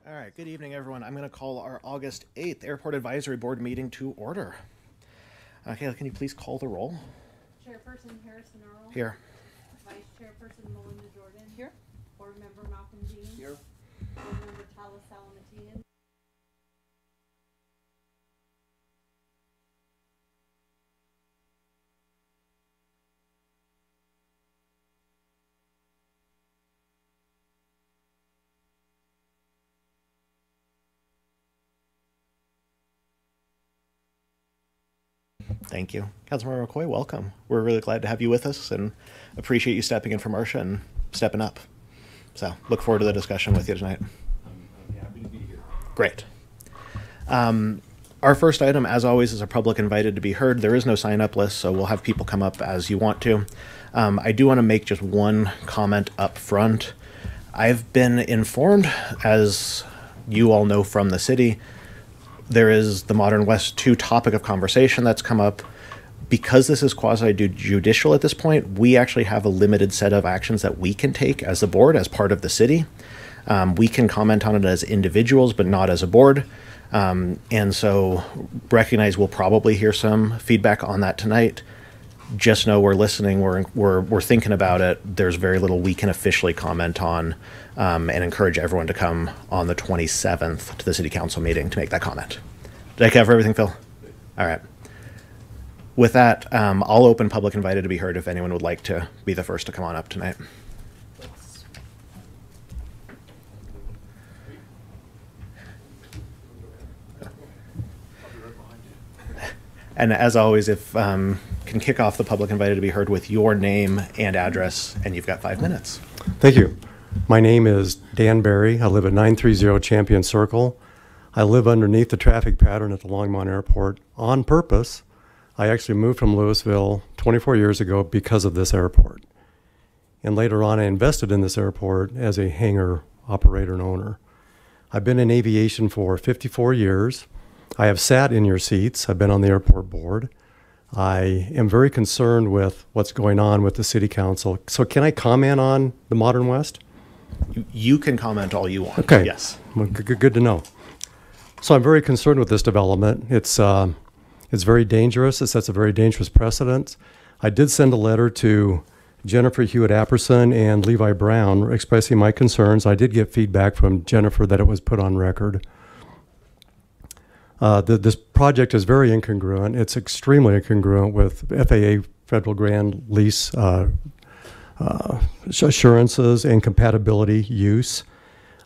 All right, good evening, everyone. I'm going to call our August 8th Airport Advisory Board meeting to order. Kayla, can you please call the roll? Chairperson Harrison Earl. Here. Vice Chairperson Melinda Jordan. Here. Board Member Malcolm Dean. Here. Board Member Tala Salamatian. Thank you. Councilmember McCoy, welcome. We're really glad to have you with us and appreciate you stepping in for Marcia and stepping up. So look forward to the discussion with you tonight. I'm happy to be here. Great. Our first item, as always, is a public invited to be heard. There is no sign-up list, so we'll have people come up as you want to. I do want to make just one comment up front. I've been informed, as you all know from the city, there is the Modern West 2 topic of conversation that's come up. Because this is quasi-judicial at this point, we actually have a limited set of actions that we can take as the board, as part of the city. We can comment on it as individuals, but not as a board. And so recognize we'll probably hear some feedback on that tonight. Just know we're listening, we're thinking about it. There's very little we can officially comment on, and encourage everyone to come on the 27th to the city council meeting to make that comment. Did I cover everything, Phil? All right. With that, I'll open public invited to be heard if anyone would like to be the first to come on up tonight. And as always, if can kick off the public invited to be heard with your name and address, and you've got 5 minutes. Thank you. My name is Dan Barry. I live at 930 Champion Circle. I live underneath the traffic pattern at the Longmont Airport on purpose. I actually moved from Louisville 24 years ago because of this airport. And later on, I invested in this airport as a hangar operator and owner. I've been in aviation for 54 years. I have sat in your seats. I've been on the airport board. I am very concerned with what's going on with the city council. So can I comment on the Modern West? You can comment all you want. Okay. Yes. Well, good to know. So I'm very concerned with this development. It's very dangerous. It sets a very dangerous precedent. I did send a letter to Jennifer Hewitt-Apperson and Levi Brown expressing my concerns. I did get feedback from Jennifer that it was put on record. This project is very incongruent. It's extremely incongruent with FAA federal grand lease assurances and compatibility use.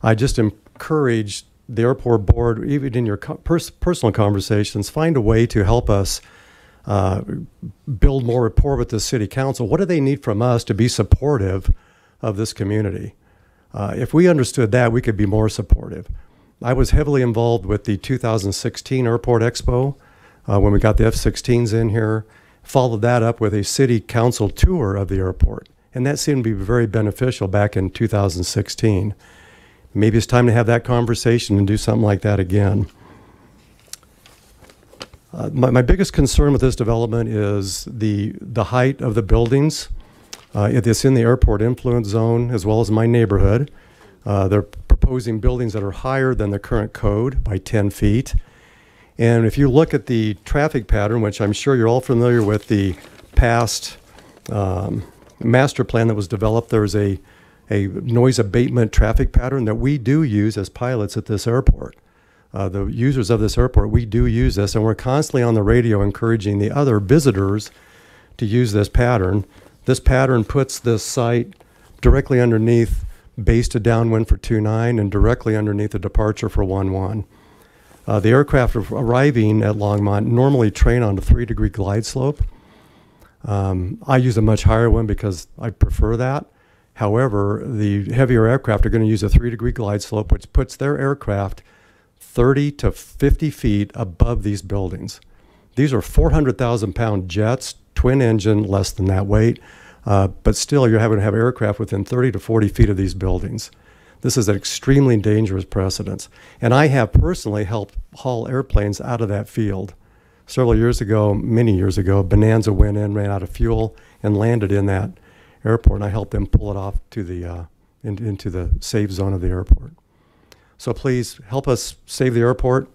I just encourage the airport board, even in your personal conversations, find a way to help us build more rapport with the city council. What do they need from us to be supportive of this community? If we understood that, we could be more supportive. I was heavily involved with the 2016 Airport Expo when we got the F-16s in here. Followed that up with a city council tour of the airport. And that seemed to be very beneficial back in 2016. Maybe it's time to have that conversation and do something like that again. My biggest concern with this development is the height of the buildings. It's in the airport influence zone as well as my neighborhood. They're proposing buildings that are higher than the current code by 10 feet. And if you look at the traffic pattern, which I'm sure you're all familiar with, the past master plan that was developed, there's a noise abatement traffic pattern that we do use as pilots at this airport. The users of this airport, we do use this, and we're constantly on the radio encouraging the other visitors to use this pattern. This pattern puts this site directly underneath base to downwind for 29 and directly underneath the departure for 11. The aircraft arriving at Longmont normally train on a 3-degree glide slope. I use a much higher one because I prefer that. However, the heavier aircraft are going to use a 3-degree glide slope, which puts their aircraft 30 to 50 feet above these buildings. These are 400,000-pound jets, twin engine, less than that weight. But still, you're having to have aircraft within 30 to 40 feet of these buildings. This is an extremely dangerous precedent. And I have personally helped haul airplanes out of that field. Several years ago, many years ago, Bonanza went in, ran out of fuel, and landed in that airport. And I helped them pull it off to the into the safe zone of the airport. So please help us save the airport.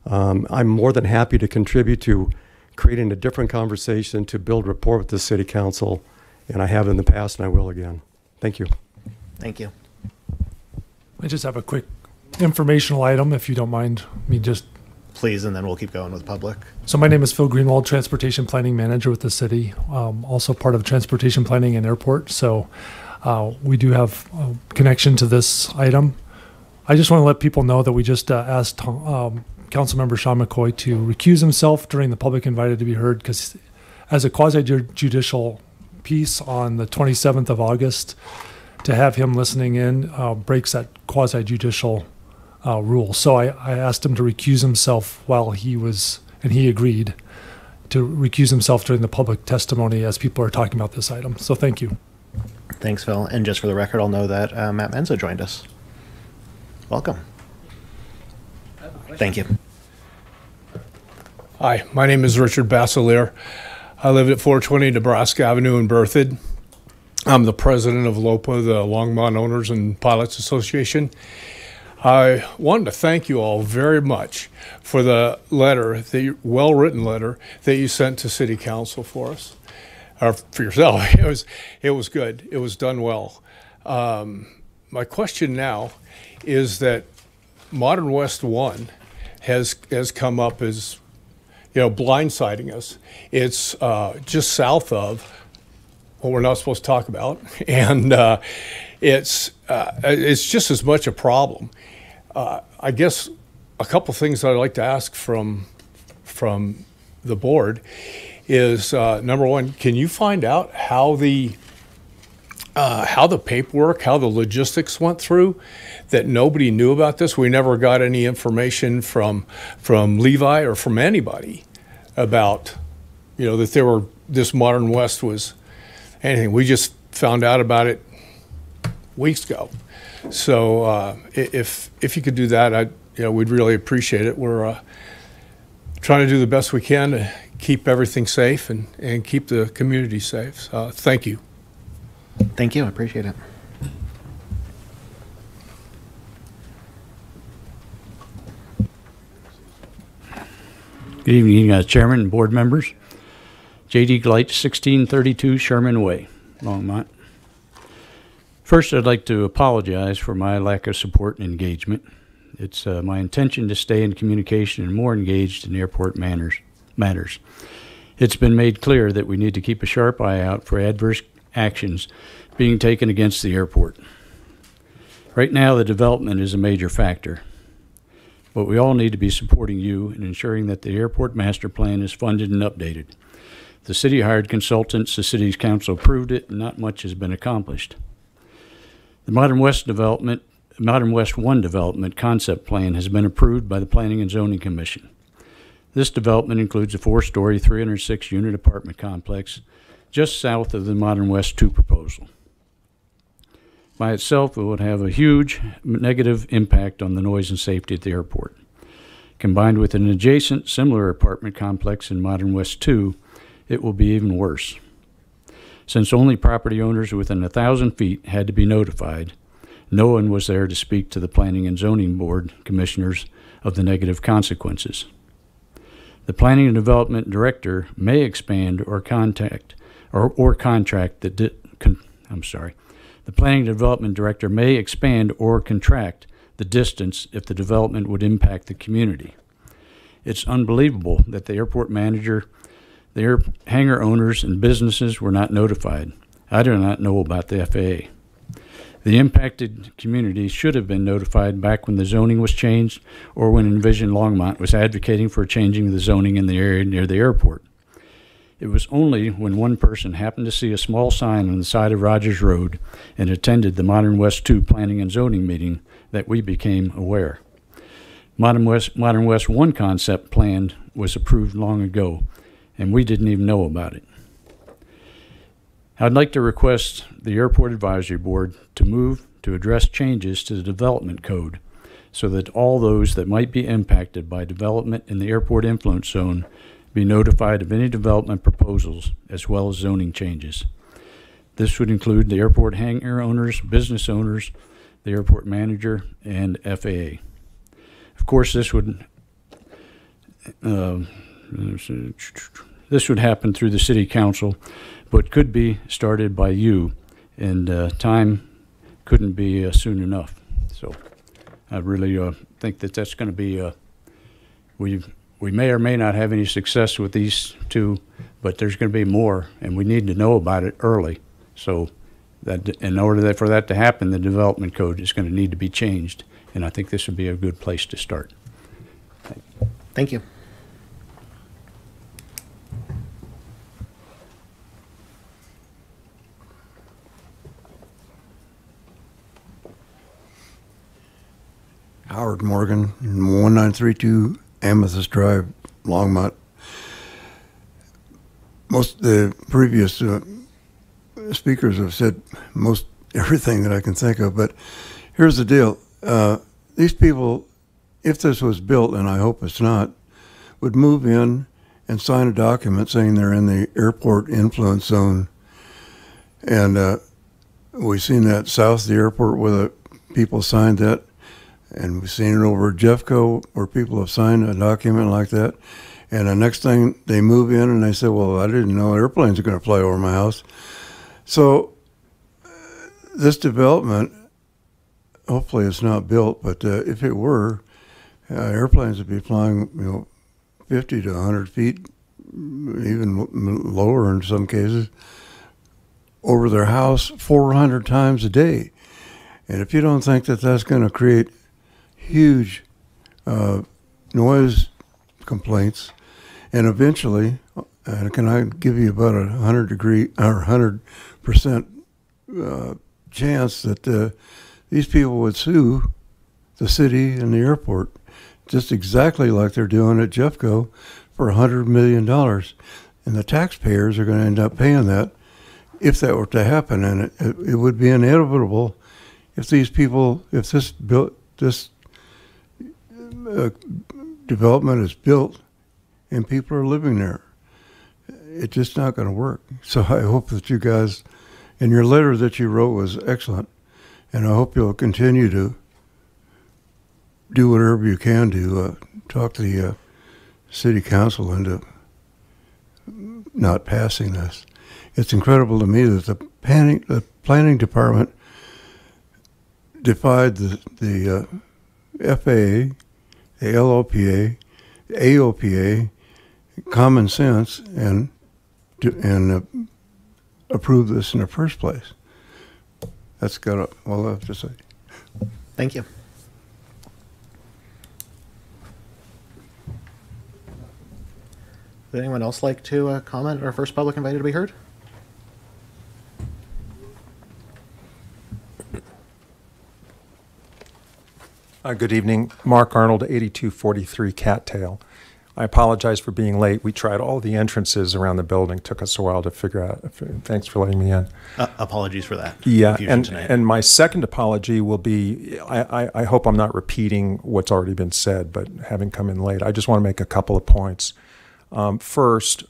I'm more than happy to contribute to creating a different conversation to build rapport with the city council, and I have in the past and I will again. Thank you. Thank you. I just have a quick informational item, if you don't mind me just. Please, and then we'll keep going with public. So my name is Phil Greenwald, Transportation Planning Manager with the city, also part of Transportation Planning and Airport. So we do have a connection to this item. I just want to let people know that we just asked Councilmember Sean McCoy to recuse himself during the public invited to be heard, because as a quasi-judicial piece on the 27th of August, to have him listening in breaks that quasi-judicial rule. So I asked him to recuse himself while he was, and he agreed to recuse himself during the public testimony as people are talking about this item. So thank you. Thanks, Phil. And just for the record, I'll know that Matt Menza joined us. Welcome. Thank you. Hi, my name is Richard Basselier. I live at 420 Nebraska Avenue in Berthoud. I'm the president of LOPA, the Longmont Owners and Pilots Association. I wanted to thank you all very much for the letter, the well-written letter that you sent to City Council for us, or for yourself. It was good. It was done well. My question now is that Modern West 1 has come up as, blindsiding us. It's just south of what we're not supposed to talk about, and it's just as much a problem. I guess a couple things that I'd like to ask from the board is, number one, can you find out how the paperwork, how the logistics went through, that nobody knew about this? We never got any information from Levi or from anybody about, that this Modern West was anything. We just found out about it weeks ago. So if you could do that, we'd really appreciate it. We're trying to do the best we can to keep everything safe and keep the community safe. Thank you. Thank you. I appreciate it. Good evening, Chairman and board members. J.D. Gleit, 1632 Sherman Way, Longmont. First, I'd like to apologize for my lack of support and engagement. It's my intention to stay in communication and more engaged in airport matters. It's been made clear that we need to keep a sharp eye out for adverse actions being taken against the airport. Right now, the development is a major factor, but we all need to be supporting you in ensuring that the airport master plan is funded and updated. The city hired consultants, the city's council approved it, and not much has been accomplished. The Modern West 1 development concept plan has been approved by the Planning and Zoning Commission. This development includes a 4-story, 306-unit apartment complex just south of the Modern West 2 proposal. By itself, it would have a huge negative impact on the noise and safety at the airport. Combined with an adjacent, similar apartment complex in Modern West 2, it will be even worse. Since only property owners within 1,000 feet had to be notified, no one was there to speak to the Planning and Zoning Board commissioners of the negative consequences. The Planning and Development Director may expand or contract the Planning and Development Director may expand or contract the distance if the development would impact the community. It's unbelievable that the airport manager, the hangar owners, and businesses were not notified. I do not know about the FAA. The impacted community should have been notified back when the zoning was changed or when Envision Longmont was advocating for changing the zoning in the area near the airport. It was only when one person happened to see a small sign on the side of Rogers Road and attended the Modern West 2 Planning and Zoning meeting that we became aware. Modern West 1 concept plan was approved long ago, and we didn't even know about it. I'd like to request the Airport Advisory Board to move to address changes to the development code so that all those that might be impacted by development in the airport influence zone be notified of any development proposals as well as zoning changes. This would include the airport hangar owners, business owners, the airport manager, and FAA. Of course, this would happen through the city council, but could be started by you, and time couldn't be soon enough. So I really think that that's going to be, we may or may not have any success with these two, but there's going to be more, and we need to know about it early. So that in order for that to happen, the development code is going to need to be changed, and I think this would be a good place to start. Thank you. Howard Morgan, 1932 Amethyst Drive, Longmont. Most of the previous speakers have said most everything that I can think of, but here's the deal. These people, if this was built, and I hope it's not, would move in and sign a document saying they're in the airport influence zone. And we've seen that south of the airport where the people signed that. And we've seen it over at Jeffco where people have signed a document like that. And the next thing they move in and they say, well, I didn't know airplanes are going to fly over my house. So this development, hopefully it's not built, but if it were, airplanes would be flying, 50 to 100 feet, even lower in some cases, over their house 400 times a day. And if you don't think that that's going to create huge noise complaints, and eventually, can I give you about 100% chance that these people would sue the city and the airport, just exactly like they're doing at Jeffco, for $100 million, and the taxpayers are going to end up paying that if that were to happen, and it would be inevitable if these people, if this development is built and people are living there. It's just not going to work. So I hope that you guys, and your letter that you wrote was excellent, and I hope you'll continue to do whatever you can to talk to the city council into not passing this. It's incredible to me that the planning department defied the FAA, the LOPA, the AOPA, common sense, and approve this in the first place. That's got all I have to say. Thank you. Would anyone else like to comment on our first public invited to be heard? Good evening. Mark Arnold, 8243 Cattail. I apologize for being late. We tried all the entrances around the building. Took us a while to figure out. Thanks for letting me in. Apologies for that. Yeah, tonight. and my second apology will be, I hope I'm not repeating what's already been said, but having come in late, I just want to make a couple of points. First,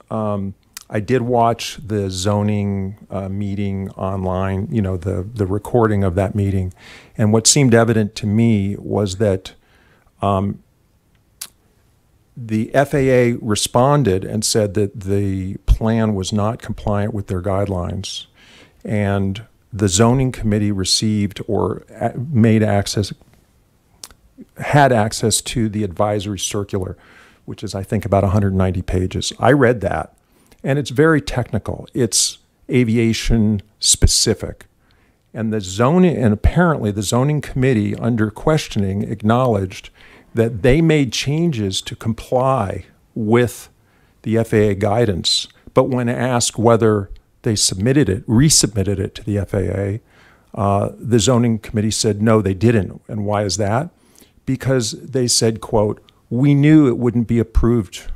I did watch the zoning meeting online, the recording of that meeting. And what seemed evident to me was that the FAA responded and said that the plan was not compliant with their guidelines. And the zoning committee received or had access to the advisory circular, which is, I think, about 190 pages. I read that. And it's very technical. It's aviation specific. And apparently the zoning committee, under questioning, acknowledged that they made changes to comply with the FAA guidance. But when asked whether they resubmitted it to the FAA, the zoning committee said no, they didn't. And why is that? Because they said, quote, "We knew it wouldn't be approved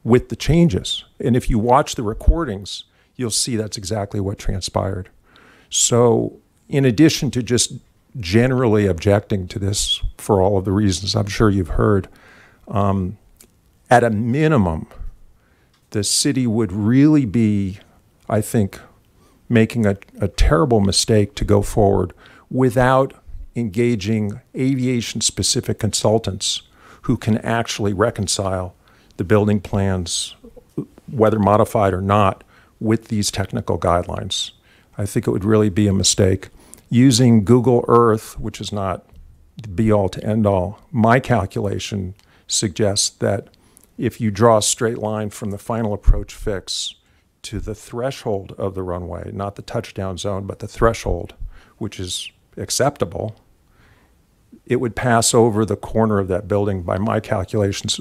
with the changes." And if you watch the recordings, you'll see that's exactly what transpired. So in addition to just generally objecting to this for all of the reasons I'm sure you've heard, at a minimum, the city would really be, I think, making a terrible mistake to go forward without engaging aviation-specific consultants who can actually reconcile the building plans, whether modified or not, with these technical guidelines. I think it would really be a mistake. Using Google Earth, which is not the be-all to end-all, my calculation suggests that if you draw a straight line from the final approach fix to the threshold of the runway, not the touchdown zone, but the threshold, which is acceptable, it would pass over the corner of that building, by my calculations,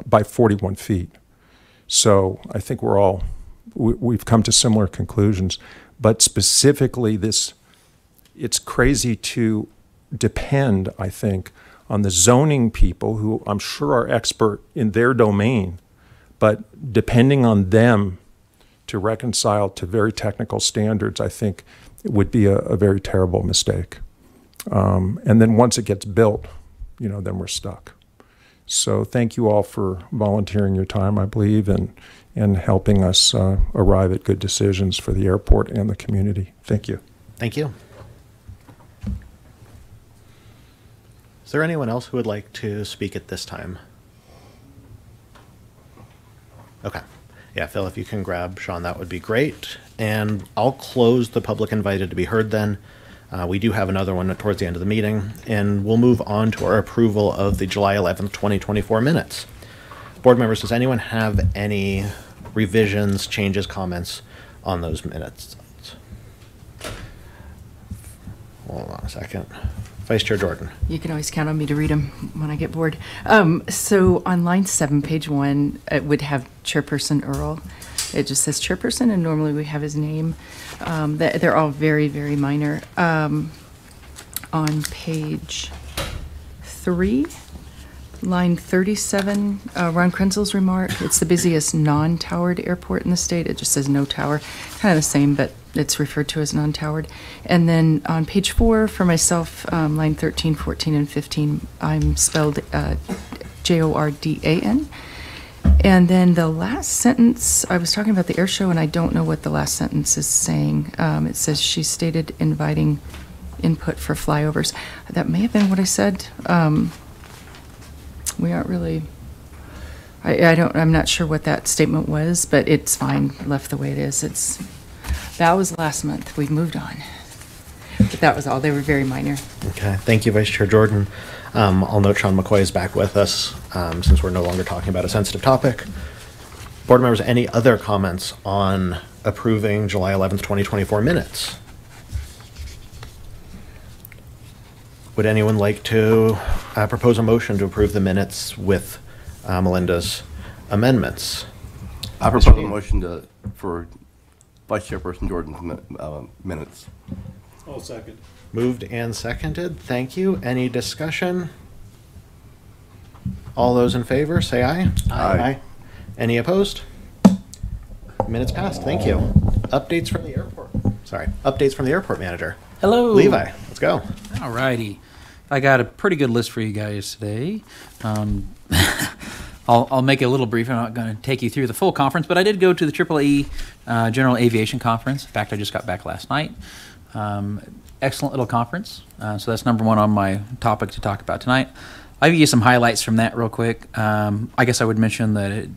by 41 feet. So I think we've come to similar conclusions. But specifically it's crazy to depend, I think, on the zoning people who I'm sure are expert in their domain, but depending on them to reconcile to very technical standards, I think it would be a very terrible mistake. And then once it gets built, then we're stuck. So thank you all for volunteering your time, I believe, and helping us arrive at good decisions for the airport and the community. Thank you. Thank you. Is there anyone else who would like to speak at this time? Okay. Yeah, Phil, if you can grab Sean, that would be great. And I'll close the public invited to be heard then. We do have another one towards the end of the meeting, and we'll move on to our approval of the July 11th, 2024 minutes. Board members, does anyone have any revisions, changes, comments on those minutes? Hold on a second. Vice Chair Jordan. You can always count on me to read them when I get bored. So on line 7, page 1, it would have Chairperson Earl. It just says Chairperson, and normally we have his name. They're all very, very minor. On page 3, line 37, Ron Krenzel's remark, it's the busiest non-towered airport in the state. It just says no tower. Kind of the same, but it's referred to as non-towered. And then on page 4, for myself, line 13, 14, and 15, I'm spelled Jordan. And then the last sentence, I was talking about the air show, and I don't know what the last sentence is saying. It says she stated inviting input for flyovers. That may have been what I said. We aren't really, I'm not sure what that statement was, but it's fine, left the way it is. That was last month. We've moved on. But that was all. They were very minor. Okay. Thank you, Vice Chair Jordan. I'll note Sean McCoy is back with us since we're no longer talking about a sensitive topic. Board members, any other comments on approving July 11th, 2024 minutes? Would anyone like to propose a motion to approve the minutes with Melinda's amendments? I propose a motion for Vice Chairperson Jordan's minutes. I'll second. Moved and seconded. Thank you. Any discussion? All those in favor, say aye. Aye. Any opposed? Minutes passed. Thank you. Updates from the airport. Sorry. Updates from the airport manager. Hello. Levi, let's go. All righty. I got a pretty good list for you guys today. I'll make it a little brief. I'm not going to take you through the full conference, but I did go to the AAE General Aviation Conference. In fact, I just got back last night. Excellent little conference. So that's number one on my topic to talk about tonight. I'll give you some highlights from that real quick. I guess I would mention that it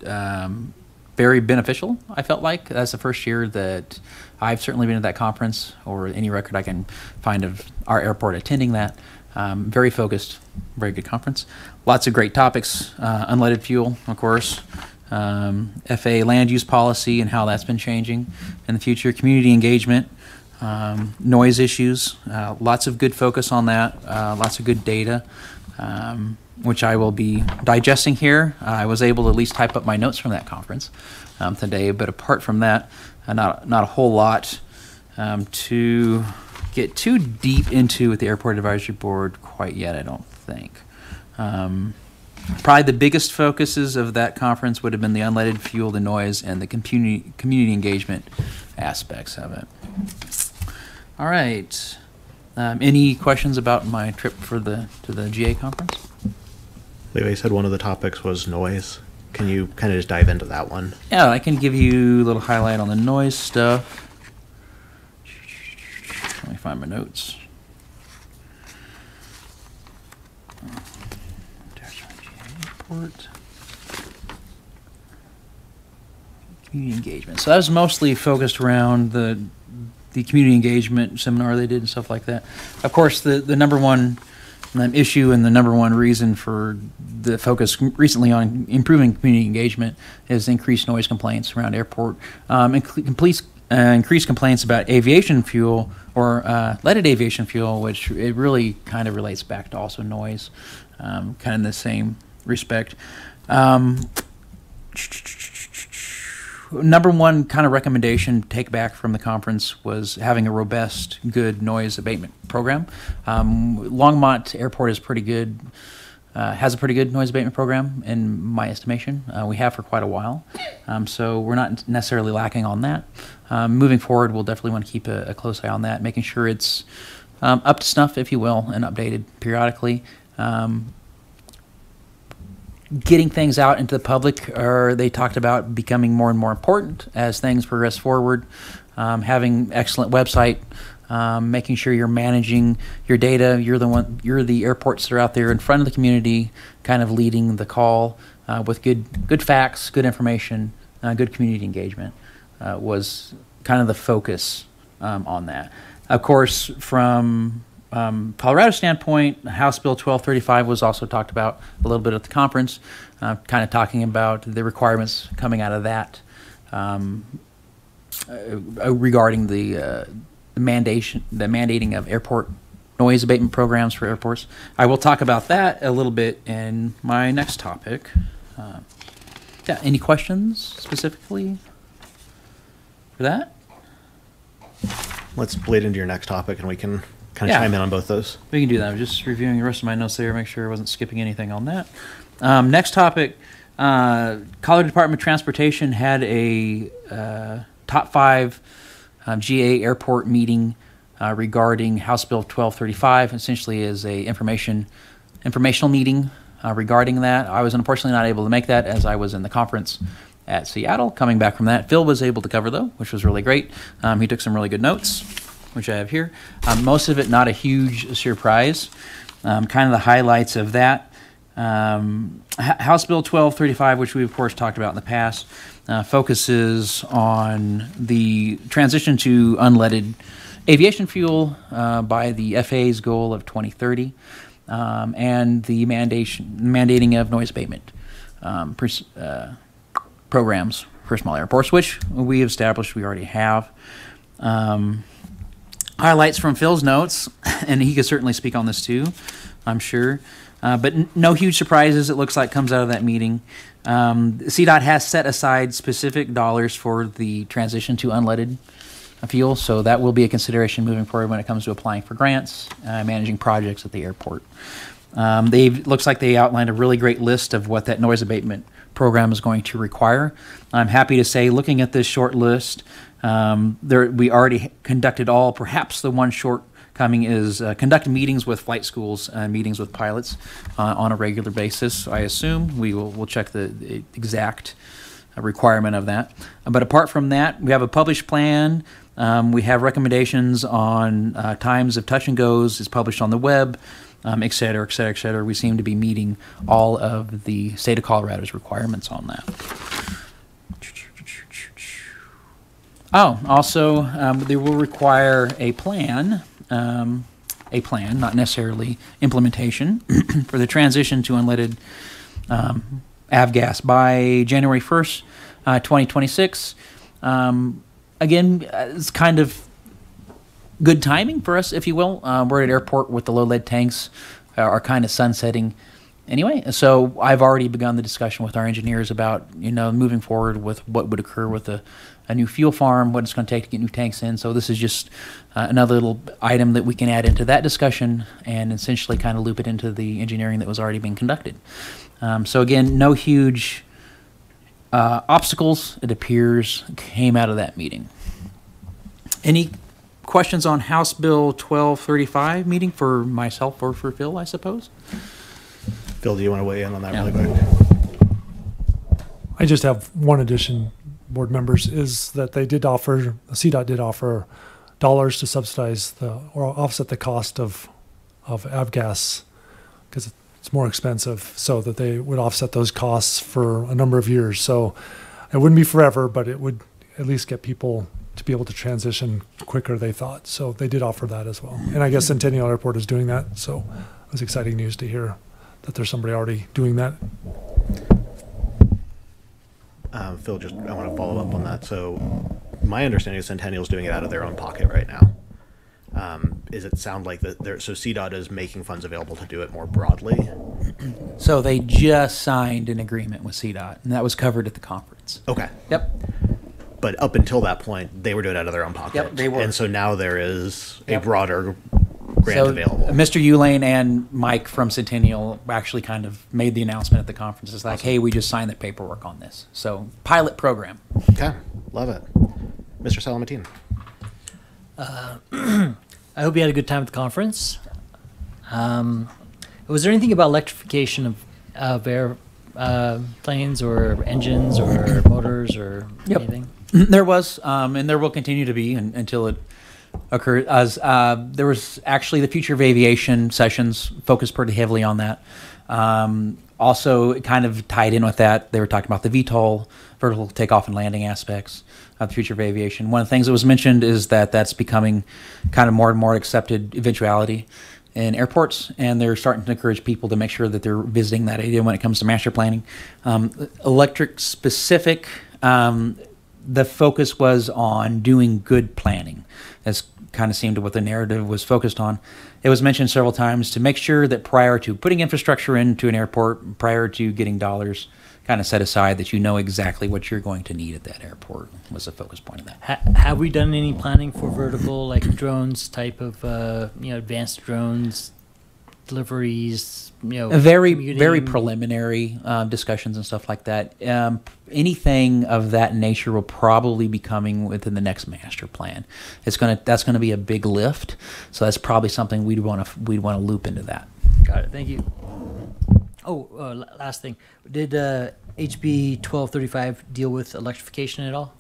very beneficial, I felt like. That's the first year that I've certainly been at that conference, or any record I can find of our airport attending that. Very focused, very good conference. Lots of great topics. Unleaded fuel, of course. FAA land use policy and how that's been changing in the future. Community engagement. Noise issues. Lots of good focus on that. Lots of good data, which I will be digesting here. I was able to at least type up my notes from that conference today, but apart from that, not a whole lot to get too deep into with the Airport Advisory Board quite yet, I don't think. Probably the biggest focuses of that conference would have been the unleaded fuel, the noise, and the community engagement aspects of it. All right. Any questions about my trip to the GA conference? Levi, you said one of the topics was noise. Can you kind of just dive into that one? Yeah, I can give you a little highlight on the noise stuff. Let me find my notes. Airport. Community engagement. So that was mostly focused around the community engagement seminar they did and stuff like that. Of course, the number one issue and the number one reason for the focus recently on improving community engagement is increased noise complaints around airport, increased complaints about aviation fuel or leaded aviation fuel, which it really kind of relates back to also noise, kind of in the same respect. Number one kind of recommendation take back from the conference was having a robust, good noise abatement program. Longmont Airport is pretty good, has a pretty good noise abatement program in my estimation. We have for quite a while, so we're not necessarily lacking on that. Moving forward, we'll definitely want to keep a close eye on that, making sure it's up to snuff, if you will, and updated periodically. Getting things out into the public, or they talked about becoming more and more important as things progress forward. Having excellent website, making sure you're managing your data. You're the airports that are out there in front of the community, kind of leading the call with good facts, good information, good community engagement was kind of the focus on that. Of course, from Colorado standpoint, House Bill 1235 was also talked about a little bit at the conference, kind of talking about the requirements coming out of that regarding the mandating of airport noise abatement programs for airports. I will talk about that a little bit in my next topic. Yeah, any questions specifically for that? Let's bleed into your next topic, and we can kind of Yeah. chime in on both those. We can do that. I'm just reviewing the rest of my notes there, make sure I wasn't skipping anything on that. Next topic, Colorado Department of Transportation had a top 5 GA airport meeting regarding House Bill 1235. Essentially is a informational meeting regarding that. I was unfortunately not able to make that as I was in the conference at Seattle. Coming back from that, Phil was able to cover though, which was really great. He took some really good notes, which I have here. Most of it not a huge surprise. Kind of the highlights of that. House Bill 1235, which we of course talked about in the past, focuses on the transition to unleaded aviation fuel by the FAA's goal of 2030, and the mandating of noise abatement programs for small airports, which we established we already have. Highlights from Phil's notes, and he could certainly speak on this too, I'm sure. But no huge surprises, it looks like, comes out of that meeting. CDOT has set aside specific dollars for the transition to unleaded fuel, so that will be a consideration moving forward when it comes to applying for grants, managing projects at the airport. Looks like they outlined a really great list of what that noise abatement program is going to require. I'm happy to say, looking at this short list, we already conducted perhaps the one shortcoming is conduct meetings with flight schools and meetings with pilots on a regular basis. I assume we'll check the exact requirement of that. But apart from that, we have a published plan. We have recommendations on times of touch and goes. It's published on the web, et cetera, et cetera, et cetera. We seem to be meeting all of the state of Colorado's requirements on that. Oh, also, they will require a plan, not necessarily implementation, for the transition to unleaded avgas by January 1st, 2026. Again, it's kind of good timing for us, if you will. We're at an airport with the low lead tanks are kind of sunsetting anyway. So I've already begun the discussion with our engineers about, moving forward with what would occur with a new fuel farm, what it's going to take to get new tanks in. So this is just another little item that we can add into that discussion and essentially kind of loop it into the engineering that was already being conducted. So again, no huge obstacles, it appears, came out of that meeting. Any questions on House Bill 1235 meeting for myself or for Phil, I suppose? Phil, do you want to weigh in on that Yeah. really quick? I just have one addition, board members, is that CDOT did offer dollars to subsidize or offset the cost of avgas, because it's more expensive, so that they would offset those costs for a number of years. So it wouldn't be forever, but it would at least get people to be able to transition quicker, they thought. So they did offer that as well. And I guess Centennial Airport is doing that. So it was exciting news to hear that there's somebody already doing that. Phil, I want to follow up on that. So my understanding is Centennial's doing it out of their own pocket right now. Does it sound like that? So CDOT is making funds available to do it more broadly? So they just signed an agreement with CDOT, and that was covered at the conference. Okay. Yep. But up until that point, they were doing it out of their own pocket. Yep, they were. And so now there is a Yep. broader grant available. Mr. Ulane and Mike from Centennial actually kind of made the announcement at the conference. It's like, hey, we just signed the paperwork on this. So pilot program. Okay, love it. Mr. Salamatine. I hope you had a good time at the conference. Was there anything about electrification of airplanes or engines or motors or anything? There was, and there will continue to be until it occurs. As there was actually the Future of Aviation sessions focused pretty heavily on that. Also, it kind of tied in with that. They were talking about the VTOL, vertical takeoff and landing aspects of the future of aviation. One of the things that was mentioned is that that's becoming kind of more and more accepted eventuality in airports, and they're starting to encourage people to make sure that they're visiting that area when it comes to master planning. Electric specific, the focus was on doing good planning. That's kind of seemed what the narrative was focused on. It was mentioned several times to make sure that prior to putting infrastructure into an airport, prior to getting dollars kind of set aside, that you know exactly what you're going to need at that airport was the focus point of that. Have we done any planning for vertical, like drones type of, advanced drones, deliveries, very commuting? preliminary discussions and stuff like that. Anything of that nature will probably be coming within the next master plan. That's gonna be a big lift, so that's probably something we'd want to loop into that. Got it. Thank you. Oh, last thing. Did HB 1235 deal with electrification at all?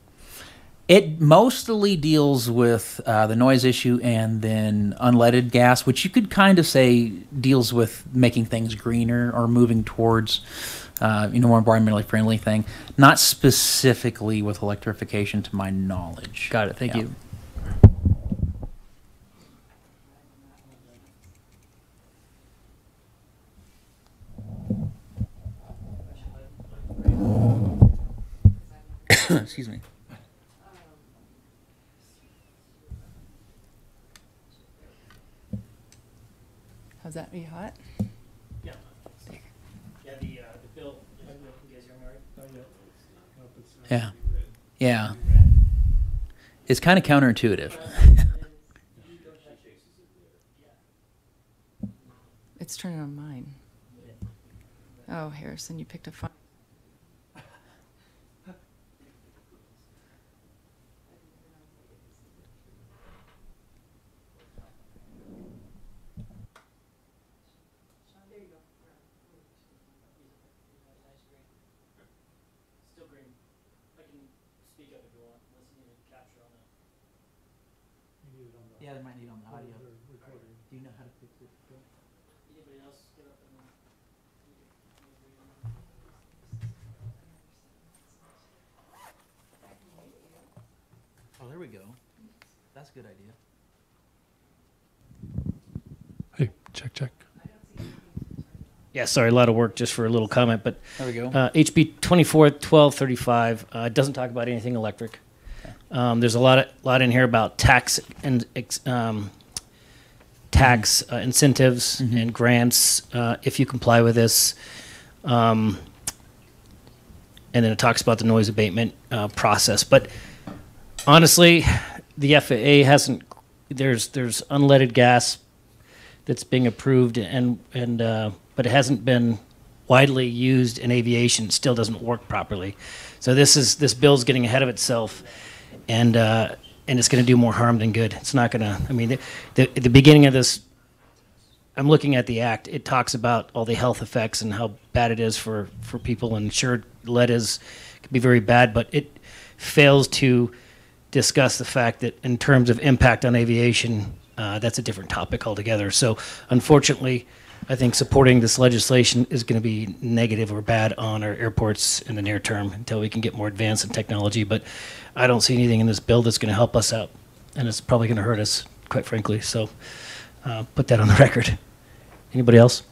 It mostly deals with the noise issue and then unleaded gas, which you could kind of say deals with making things greener or moving towards more environmentally friendly thing. Not specifically with electrification, to my knowledge. Got it. Thank you. Excuse me. How's that? Are you hot? Yeah. Yeah, the bill. You guys hear me all right? Yeah. Yeah. It's kind of counterintuitive. It's turning on mine. Oh, Harrison, you picked a fine. Still green. I can speak up if you want. Listen to capture on that. Yeah, they might need on the audio. Do you know how to fix it? Anybody else get up and Oh, there we go. That's a good idea. Hey, check. Yeah, sorry, a lot of work just for a little comment, but There we go. HB 24-1235 doesn't talk about anything electric. There's a lot in here about tax and tax incentives and grants if you comply with this, and then it talks about the noise abatement process. But honestly, the FAA hasn't. There's unleaded gas that's being approved, but it hasn't been widely used in aviation. It still doesn't work properly. So this bill's getting ahead of itself, and it's going to do more harm than good. It's not going to. I mean, the beginning of this, I'm looking at the act. It talks about all the health effects and how bad it is for people. And sure, lead can be very bad, but it fails to discuss the fact that in terms of impact on aviation, that's a different topic altogether. So unfortunately, I think supporting this legislation is going to be negative or bad on our airports in the near term until we can get more advanced in technology. But I don't see anything in this bill that's going to help us out, and it's probably going to hurt us, quite frankly. So put that on the record. Anybody else?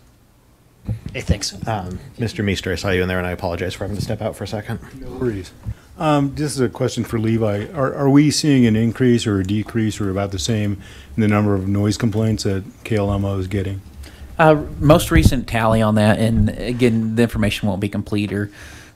Hey, thanks. Mr. Meester, I saw you in there, and I apologize for having to step out for a second. No worries. This is a question for Levi. Are we seeing an increase or a decrease or about the same in the number of noise complaints that KLMO is getting? Most recent tally on that, and again, the information won't be complete or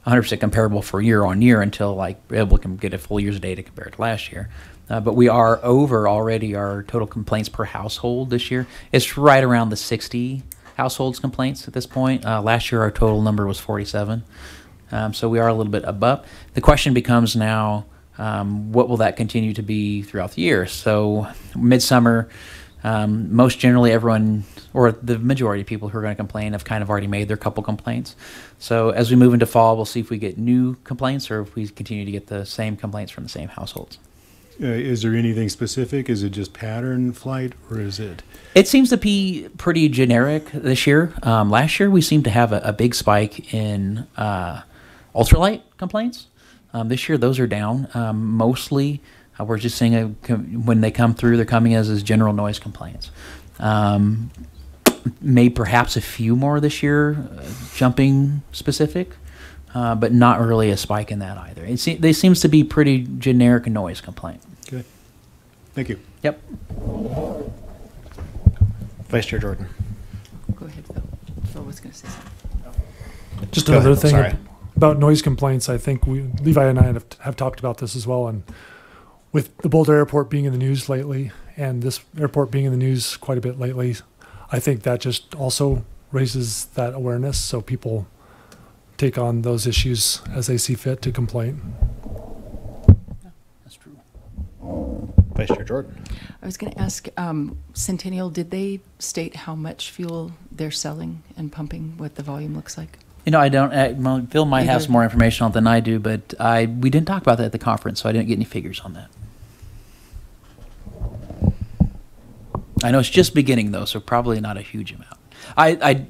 100% comparable for year on year until we can get a full year's data compared to last year. But we are over already our total complaints per household this year. It's right around the 60 households complaints at this point. Last year our total number was 47. So we are a little bit above. The question becomes now, what will that continue to be throughout the year? So midsummer, most generally everyone, or the majority of people who are going to complain have kind of already made their couple complaints. So as we move into fall, we'll see if we get new complaints or if we continue to get the same complaints from the same households. Is there anything specific? Is it just pattern flight, or is it? It seems to be pretty generic this year. Last year we seemed to have a big spike in ultralight complaints. This year those are down. Mostly we're just seeing when they come through, they're coming as general noise complaints. Maybe perhaps a few more this year, jumping specific, but not really a spike in that either. They seems to be pretty generic noise complaint. Okay. Thank you. Yep. Vice Chair Jordan. Go ahead, Phil. Phil was going to say something. Just Go another ahead. thing Sorry. about noise complaints. I think Levi and I have talked about this as well. And with the Boulder Airport being in the news lately, and this airport being in the news quite a bit lately, I think that just also raises that awareness, so people take on those issues as they see fit to complain. That's true. Vice Chair Jordan. I was going to ask, Centennial, did they state how much fuel they're selling and pumping, what the volume looks like? You know, I don't. Phil might have Either. some more information on it than I do, but we didn't talk about that at the conference, so I didn't get any figures on that. I know it's just beginning though, so probably not a huge amount.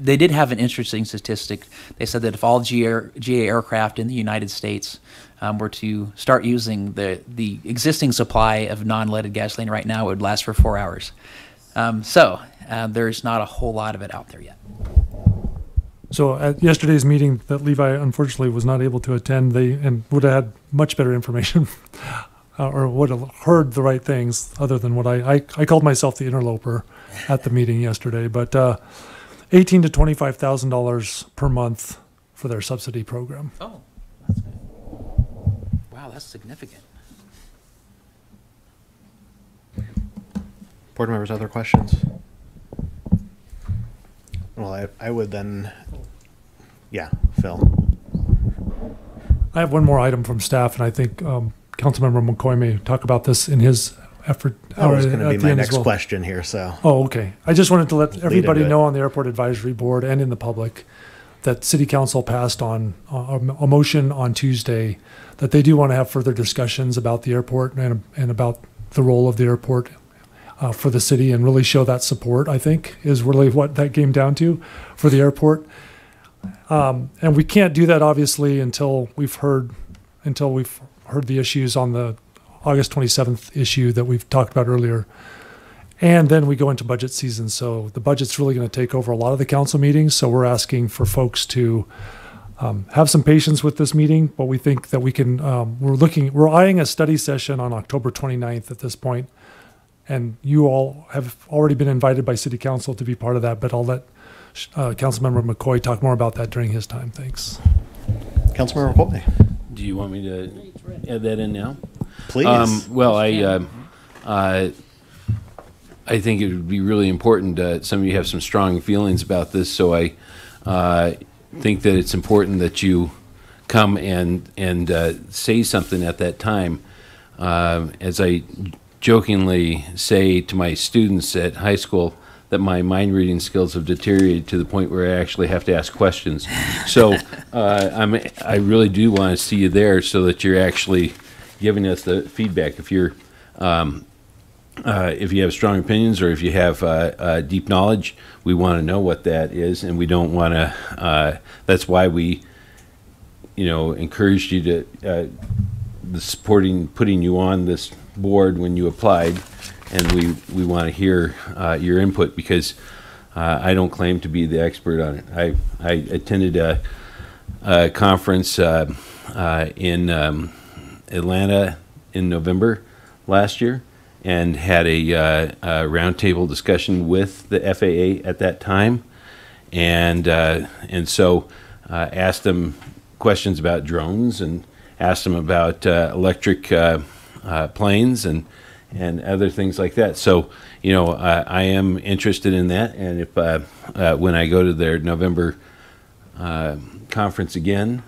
They did have an interesting statistic. They said that if all GA aircraft in the United States were to start using the existing supply of non-leaded gasoline right now, it would last for 4 hours. So there's not a whole lot of it out there yet. So at yesterday's meeting that Levi unfortunately was not able to attend, and would have had much better information or would have heard the right things other than what I called myself the interloper at the meeting yesterday. But $18,000 to $25,000 per month for their subsidy program. Oh, that's good. Wow, that's significant. Board members, other questions? Well, I would then, yeah, Phil. I have one more item from staff, and I think Councilmember McCoy may talk about this in his effort. That was going to be at the my end as next well. question here, so. Oh, okay. I just wanted to let everybody into it. know on the Airport Advisory Board and in the public that City Council passed on a motion on Tuesday that they do want to have further discussions about the airport and about the role of the airport for the city, and really show that support, I think, is really what that came down to for the airport. And we can't do that, obviously, until we've heard the issues on the August 27th issue that we've talked about earlier. And then we go into budget season. So the budget's really going to take over a lot of the council meetings. So we're asking for folks to have some patience with this meeting, but we think that we can, we're eyeing a study session on October 29th at this point. And you all have already been invited by City Council to be part of that, but I'll let Councilmember McCoy talk more about that during his time. Thanks. Councilmember McCoy. Do you want me to add that in now? Please. Well, I think it would be really important. Some of you have some strong feelings about this, so I think that it's important that you come and say something at that time. As I jokingly say to my students at high school, that my mind reading skills have deteriorated to the point where I actually have to ask questions. So I really do want to see you there so that you're actually giving us the feedback. If you're if you have strong opinions or if you have deep knowledge, we want to know what that is, and we don't want to. That's why we, encouraged you to putting you on this board when you applied, and we want to hear your input, because I don't claim to be the expert on it. I attended a conference in Atlanta in November last year, and had a roundtable discussion with the FAA at that time, and so asked them questions about drones, and asked them about electric planes and other things like that. So I am interested in that, and if when I go to their November conference again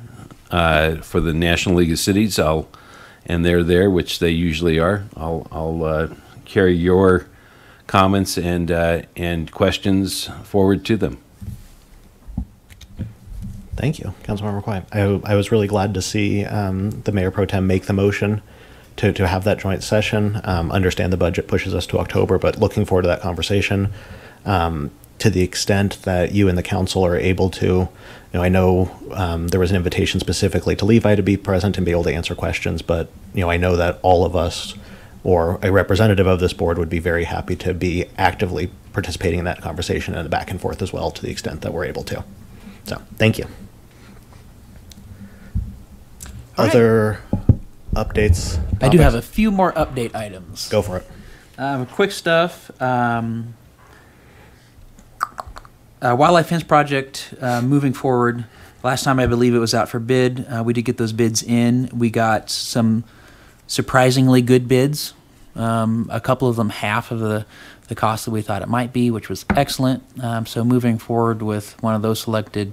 for the National League of Cities, and they're there, which they usually are, I'll carry your comments and questions forward to them. Thank you, Councilmember Quay. I was really glad to see the Mayor Pro Tem make the motion to have that joint session. Understand the budget pushes us to October, but looking forward to that conversation. To the extent that you and the council are able to, I know there was an invitation specifically to Levi to be present and be able to answer questions, but I know that all of us or a representative of this board would be very happy to be actively participating in that conversation and the back and forth as well, to the extent that we're able to. So, thank you. Other updates? I do have a few more update items. Go for it. Quick stuff. Wildlife Fence project moving forward. Last time I believe it was out for bid. We did get those bids in. We got some surprisingly good bids. A couple of them half of the cost that we thought it might be, which was excellent. So moving forward with one of those selected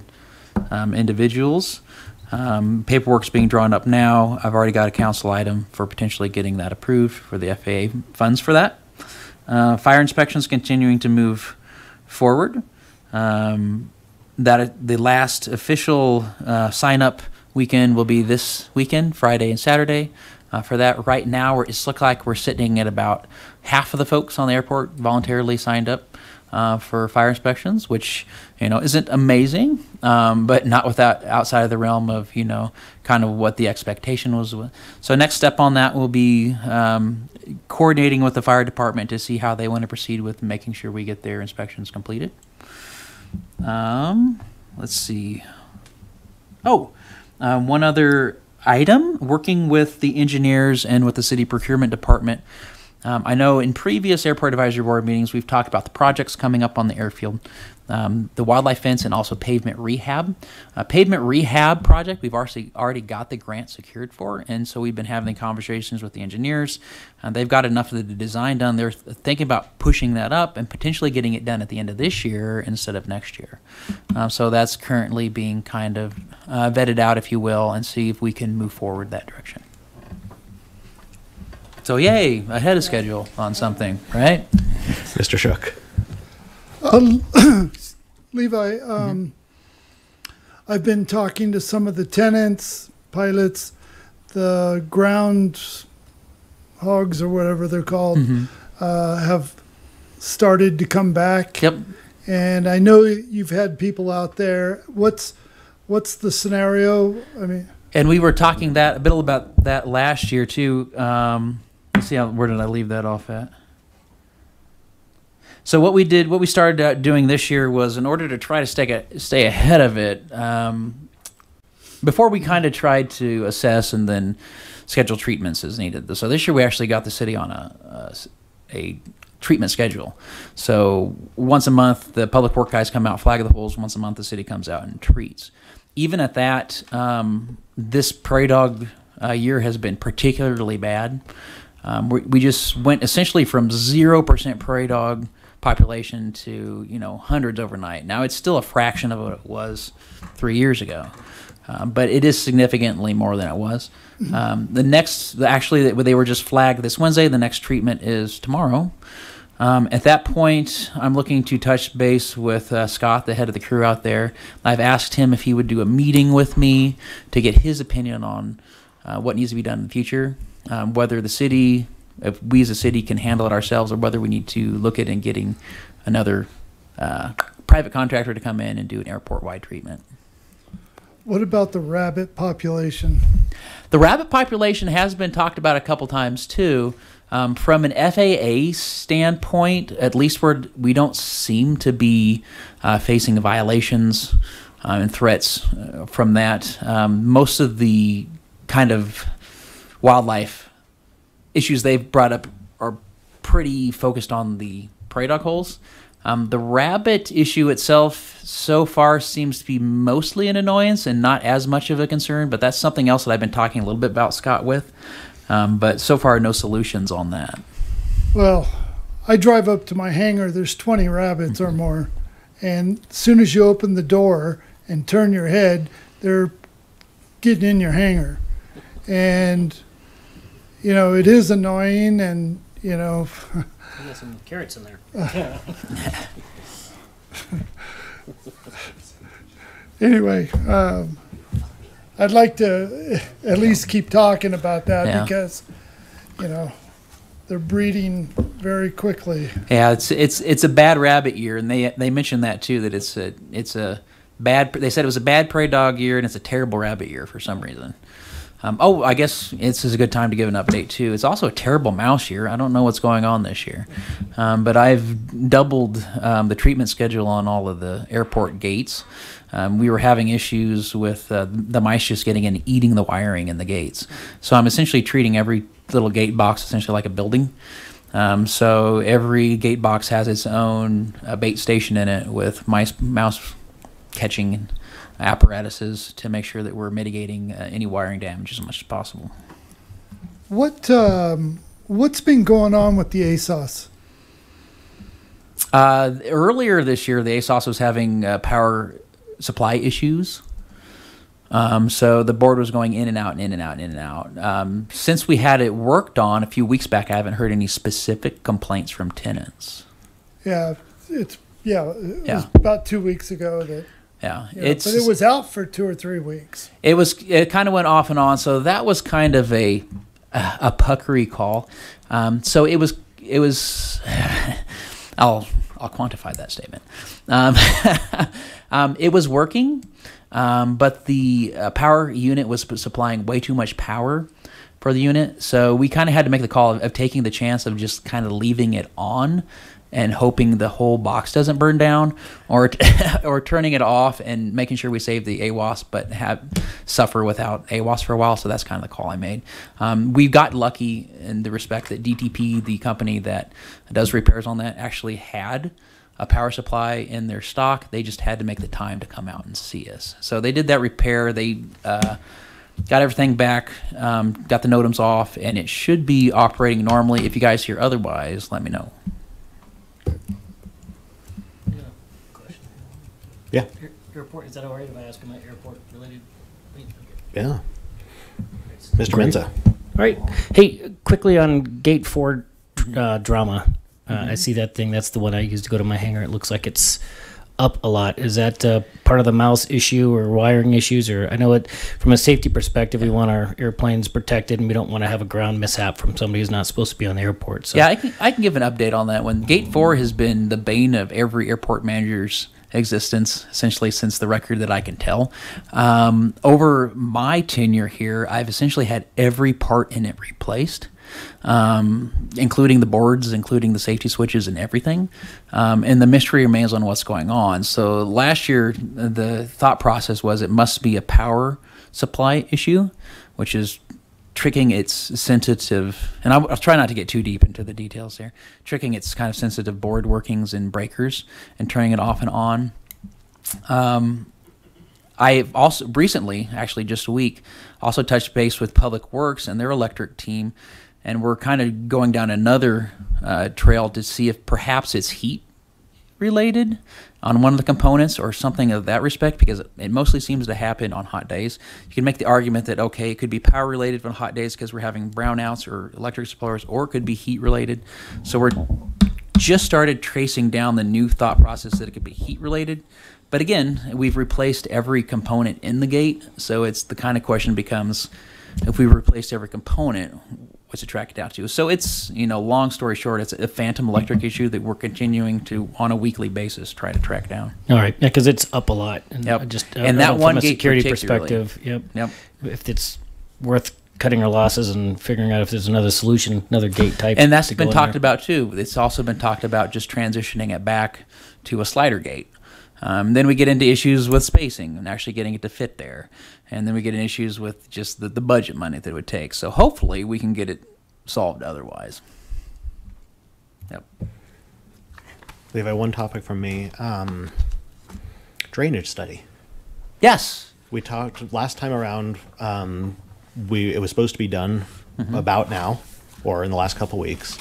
individuals. Paperwork's being drawn up now. I've already got a council item for potentially getting that approved for the FAA funds for that. Fire inspections continuing to move forward. That the last official sign-up weekend will be this weekend, Friday and Saturday. For that, right now, it's look like we're sitting at about half of the folks on the airport voluntarily signed up for fire inspections, which isn't amazing, but not without outside of the realm of kind of what the expectation was. So next step on that will be coordinating with the fire department to see how they want to proceed with making sure we get their inspections completed. Let's see. One other item, working with the engineers and with the city procurement department. I know in previous airport advisory board meetings, we've talked about the projects coming up on the airfield, the wildlife fence, and also pavement rehab. Pavement rehab project, we've already got the grant secured for, and so we've been having conversations with the engineers. They've got enough of the design done. They're thinking about pushing that up and potentially getting it done at the end of this year instead of next year. So that's currently being kind of vetted out, if you will, and see if we can move forward that direction. So yay, ahead of schedule on something, right? Mr. Shook. Levi, I've been talking to some of the tenants, pilots, the ground hogs or whatever they're called, have started to come back. Yep. And I know you've had people out there. What's the scenario? I mean, and we were talking a bit about that last year too. Let's see, where did I leave that off at? So what we started out doing this year was, in order to try to stay ahead of it, before we kind of tried to assess and then schedule treatments as needed. So this year we actually got the city on a treatment schedule. So once a month, the public work guys come out, flag the holes. Once a month, the city comes out and treats. Even at that, this prairie dog year has been particularly bad. We just went essentially from 0% prairie dog population to hundreds overnight. Now it's still a fraction of what it was 3 years ago, but it is significantly more than it was. Actually, they were just flagged this Wednesday. The next treatment is tomorrow. At that point, I'm looking to touch base with Scott, the head of the crew out there. I've asked him if he would do a meeting with me to get his opinion on what needs to be done in the future. Whether the city if we as a city can handle it ourselves, or whether we need to look at and getting another private contractor to come in and do an airport-wide treatment. What about the rabbit population? The rabbit population has been talked about a couple times too. From an FAA standpoint, at least we don't seem to be facing violations and threats from that. Most of the kind of wildlife issues they've brought up are pretty focused on the prairie dog holes. The rabbit issue itself so far seems to be mostly an annoyance and not as much of a concern, but that's something else that I've been talking a little bit about, Scott, with. But so far, no solutions on that. Well, I drive up to my hangar, there's 20 rabbits or more, and as soon as you open the door and turn your head, they're getting in your hangar. And, you know, it is annoying, and, you know... You got some carrots in there. Anyway, I'd like to at least keep talking about that because, you know, they're breeding very quickly. Yeah, it's a bad rabbit year, and they mentioned that too. That it's a bad. They said it was a bad prairie dog year, and it's a terrible rabbit year for some reason. I guess this is a good time to give an update too. It's also a terrible mouse year. I don't know what's going on this year, but I've doubled the treatment schedule on all of the airport gates. We were having issues with the mice just getting in and eating the wiring in the gates. So I'm essentially treating every little gate box essentially like a building. So every gate box has its own bait station in it with mouse catching apparatuses to make sure that we're mitigating any wiring damage as much as possible. What's been going on with the ASOS? Earlier this year, the ASOS was having power supply issues. So the board was going in and out and in and out and in and out. Since we had it worked on a few weeks back, I haven't heard any specific complaints from tenants. Yeah, it was about 2 weeks ago that. Yeah, but it was out for 2 or 3 weeks. It kind of went off and on, so that was kind of a puckery call. So it was. I'll quantify that statement. It was working, but the power unit was supplying way too much power for the unit, so we kind of had to make the call of taking the chance of just kind of leaving it on and hoping the whole box doesn't burn down, or turning it off and making sure we save the AWAS but suffer without AWAS for a while. So that's kind of the call I made. We got lucky in the respect that DTP, the company that does repairs on that, actually had a power supply in their stock. They just had to make the time to come out and see us. So they did that repair. They got everything back, got the NOTAMs off, and it should be operating normally. If you guys hear otherwise, let me know. Yeah. Airport, is that all right if I ask about airport related? Yeah. Mr. Menza. All right. Hey, quickly on Gate 4 drama. I see that thing. That's the one I use to go to my hangar. It looks like it's up a lot. Is that part of the mouse issue or wiring issues? Or I know it from a safety perspective, we want our airplanes protected, and we don't want to have a ground mishap from somebody who's not supposed to be on the airport. So. Yeah, I can give an update on that one. Gate 4 has been the bane of every airport manager's existence, essentially since the record that I can tell. Over my tenure here, I've essentially had every part in it replaced, including the boards, including the safety switches and everything. And the mystery remains on what's going on. So last year, the thought process was it must be a power supply issue, which is tricking its sensitive, and I'll try not to get too deep into the details there, tricking its kind of sensitive board workings and breakers and turning it off and on. I've also recently, actually just a week, also touched base with Public Works and their electric team, and we're kind of going down another trail to see if perhaps it's heat related on one of the components or something of that respect, because it mostly seems to happen on hot days. You can make the argument that, okay, it could be power related on hot days because we're having brownouts or electric suppliers, or it could be heat related. So we're just started tracing down the new thought process that it could be heat related. But again, we've replaced every component in the gate, so it's the kind of question becomes, if we replaced every component, what's it tracked down to? So it's, long story short, it's a phantom electric issue that we're continuing to, on a weekly basis, try to track down. All right, yeah, because it's up a lot. And Yep. just And that from one a gate security particularly. perspective. Yep. If it's worth cutting our losses and figuring out if there's another solution, another gate type. And that's to been go in talked there. about too. It's also been talked about just transitioning it back to a slider gate. Then we get into issues with spacing and actually getting it to fit there. And then we get into issues with just the budget money that it would take. So hopefully we can get it solved otherwise. Yep. Levi, one topic from me. Drainage study. Yes. We talked last time around. It was supposed to be done about now, or in the last couple weeks.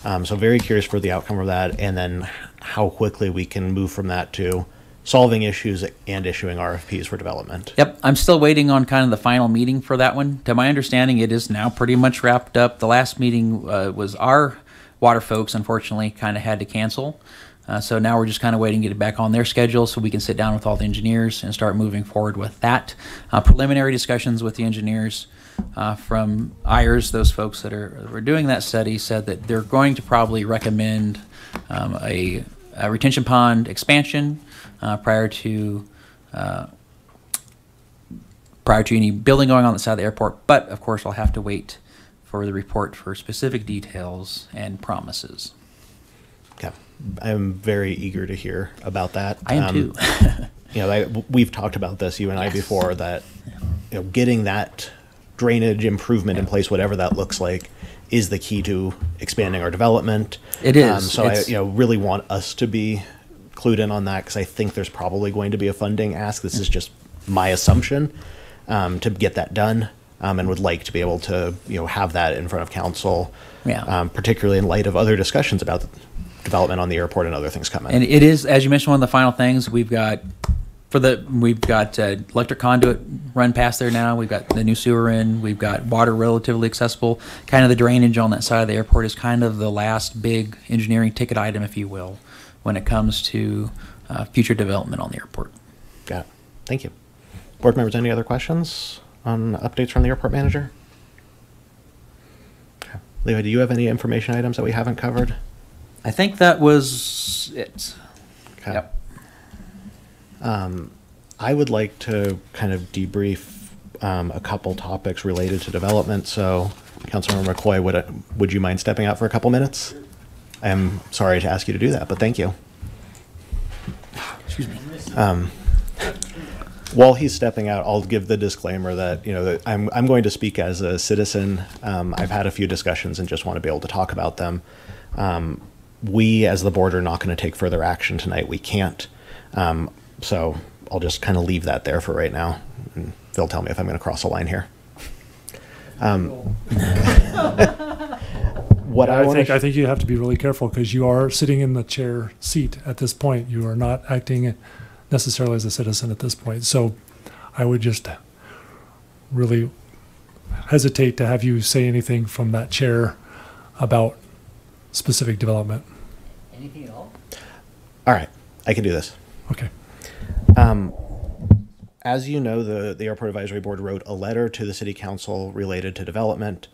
So very curious for the outcome of that, and then how quickly we can move from that to solving issues and issuing RFPs for development. Yep, I'm still waiting on kind of the final meeting for that one. To my understanding, it is now pretty much wrapped up. The last meeting was our water folks, unfortunately, kind of had to cancel. So now we're just kind of waiting to get it back on their schedule so we can sit down with all the engineers and start moving forward with that. Preliminary discussions with the engineers from IRS, those folks that are doing that study, said that they're going to probably recommend a retention pond expansion prior to any building going on the side of the airport. But of course, I'll have to wait for the report for specific details and promises. Okay, I'm very eager to hear about that. I am too. We've talked about this, you and I, before, that getting that drainage improvement in place, whatever that looks like, is the key to expanding our development. It is. So I really want us to be clued in on that, because I think there's probably going to be a funding ask. This is just my assumption, to get that done, and would like to be able to have that in front of council, particularly in light of other discussions about development on the airport and other things coming. And it is, as you mentioned, one of the final things. We've got electric conduit run past there now. We've got the new sewer in. We've got water relatively accessible. Kind of the drainage on that side of the airport is kind of the last big engineering ticket item, if you will, when it comes to future development on the airport. Got it. Thank you. Board members, any other questions on updates from the airport manager? Okay. Levi, do you have any information items that we haven't covered? I think that was it. Okay. Yep. I would like to kind of debrief a couple topics related to development. So, Councilmember McCoy, would you mind stepping out for a couple minutes? I'm sorry to ask you to do that, but thank you. Excuse me. While he's stepping out, I'll give the disclaimer that that I'm going to speak as a citizen. I've had a few discussions and just want to be able to talk about them. We, as the board, are not going to take further action tonight. We can't. So I'll just kind of leave that there for right now. And Phil, tell me if I'm going to cross a line here. I think you have to be really careful, because you are sitting in the chair seat at this point. You are not acting necessarily as a citizen at this point. So I would just really hesitate to have you say anything from that chair about specific development. Anything at all? All right, I can do this. Okay. As you know, the Airport Advisory Board wrote a letter to the City Council related to development.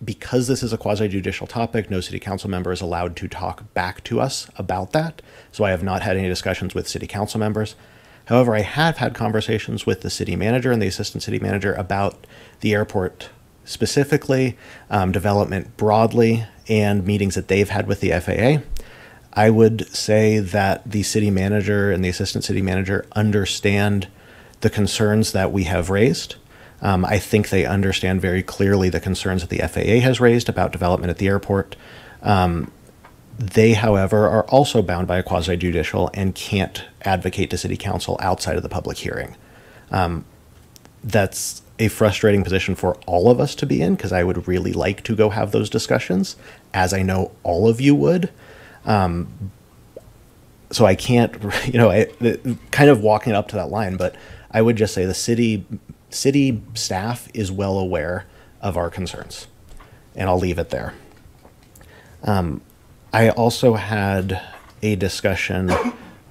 Because this is a quasi-judicial topic, no City Council member is allowed to talk back to us about that. So I have not had any discussions with City Council members. However, I have had conversations with the City Manager and the Assistant City Manager about the airport specifically, development broadly, and meetings that they've had with the FAA. I would say that the City Manager and the Assistant City Manager understand the concerns that we have raised. I think they understand very clearly the concerns that the FAA has raised about development at the airport. They, however, are also bound by a quasi-judicial and can't advocate to City Council outside of the public hearing. That's a frustrating position for all of us to be in, because I would really like to go have those discussions, as I know all of you would. So I can't, kind of walking up to that line, but I would just say the city staff is well aware of our concerns, and I'll leave it there. I also had a discussion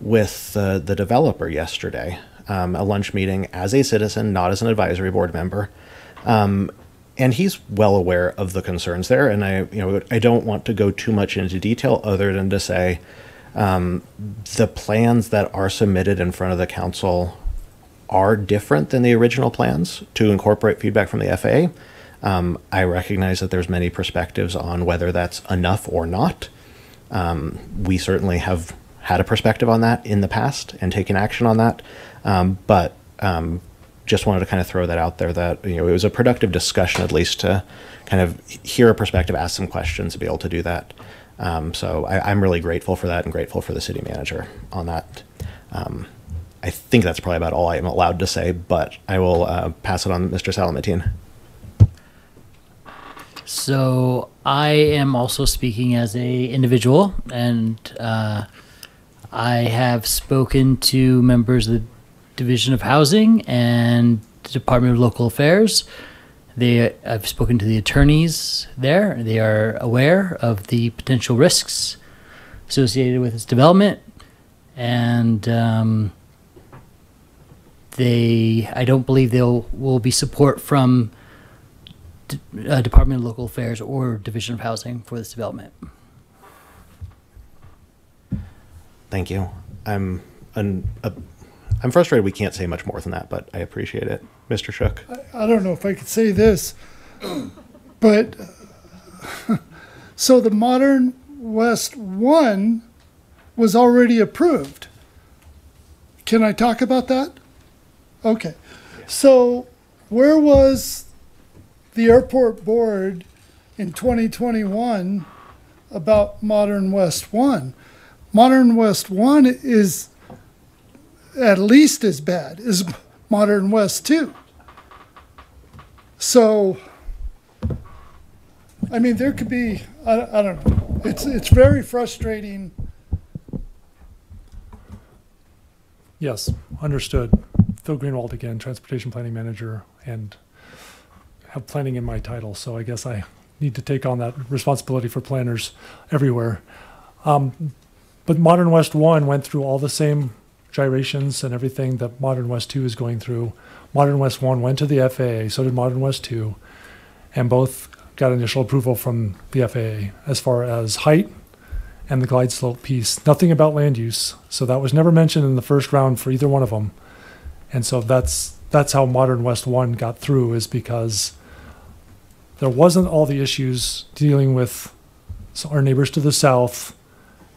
with the developer yesterday, a lunch meeting as a citizen, not as an advisory board member. And he's well aware of the concerns there. And I don't want to go too much into detail other than to say the plans that are submitted in front of the council are different than the original plans to incorporate feedback from the FAA. I recognize that there's many perspectives on whether that's enough or not. We certainly have had a perspective on that in the past and taken action on that. But just wanted to kind of throw that out there that, it was a productive discussion, at least to kind of hear a perspective, ask some questions, to be able to do that. So I'm really grateful for that and grateful for the city manager on that. I think that's probably about all I'm allowed to say, but I will pass it on to Mr. Salamatine. So I am also speaking as a individual, and I have spoken to members of the Division of Housing and the Department of Local Affairs. I've spoken to the attorneys there. They are aware of the potential risks associated with its development, and I don't believe will be support from Department of Local Affairs or Division of Housing for this development. Thank you. I'm frustrated we can't say much more than that, but I appreciate it. Mr. Shook. I don't know if I could say this, but so the Modern West 1 was already approved. Can I talk about that? Okay. So where was the airport board in 2021 about Modern West 1? Modern West 1 is at least as bad as Modern West 2. So, I mean, there could be, I don't know. It's very frustrating. Yes, understood. Phil Greenwald again, Transportation Planning Manager, and have planning in my title, so I guess I need to take on that responsibility for planners everywhere. But Modern West 1 went through all the same gyrations and everything that Modern West 2 is going through. Modern West 1 went to the FAA, so did Modern West 2, and both got initial approval from the FAA as far as height and the glide slope piece. Nothing about land use, so that was never mentioned in the first round for either one of them. And so that's how Modern West 1 got through, is because there wasn't all the issues dealing with our neighbors to the south,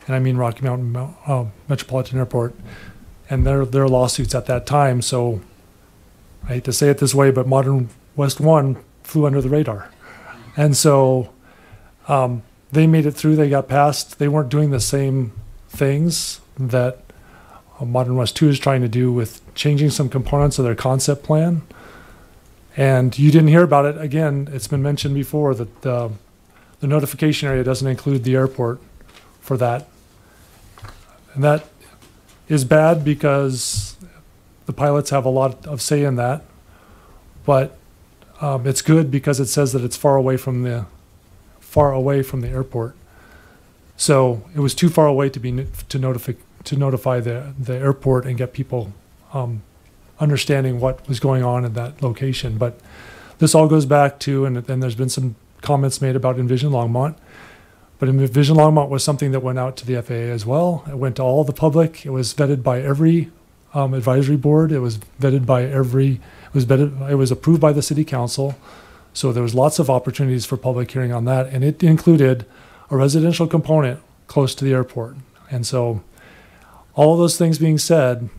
and I mean Rocky Mountain Metropolitan Airport, and their lawsuits at that time. So I hate to say it this way, but Modern West 1 flew under the radar. And so they made it through, they got past. They weren't doing the same things that Modern West 2 is trying to do with changing some components of their concept plan. And you didn't hear about it. Again, it's been mentioned before that the notification area doesn't include the airport for that. And that is bad because the pilots have a lot of say in that. But it's good because it says that it's far away from the airport. So it was too far away to notify the airport and get people understanding what was going on in that location. But this all goes back to, and there's been some comments made about Envision Longmont. But Envision Longmont was something that went out to the FAA as well. It went to all the public. It was vetted by every advisory board. It was vetted by it was approved by the city council. So there was lots of opportunities for public hearing on that. And it included a residential component close to the airport. And so all of those things being said,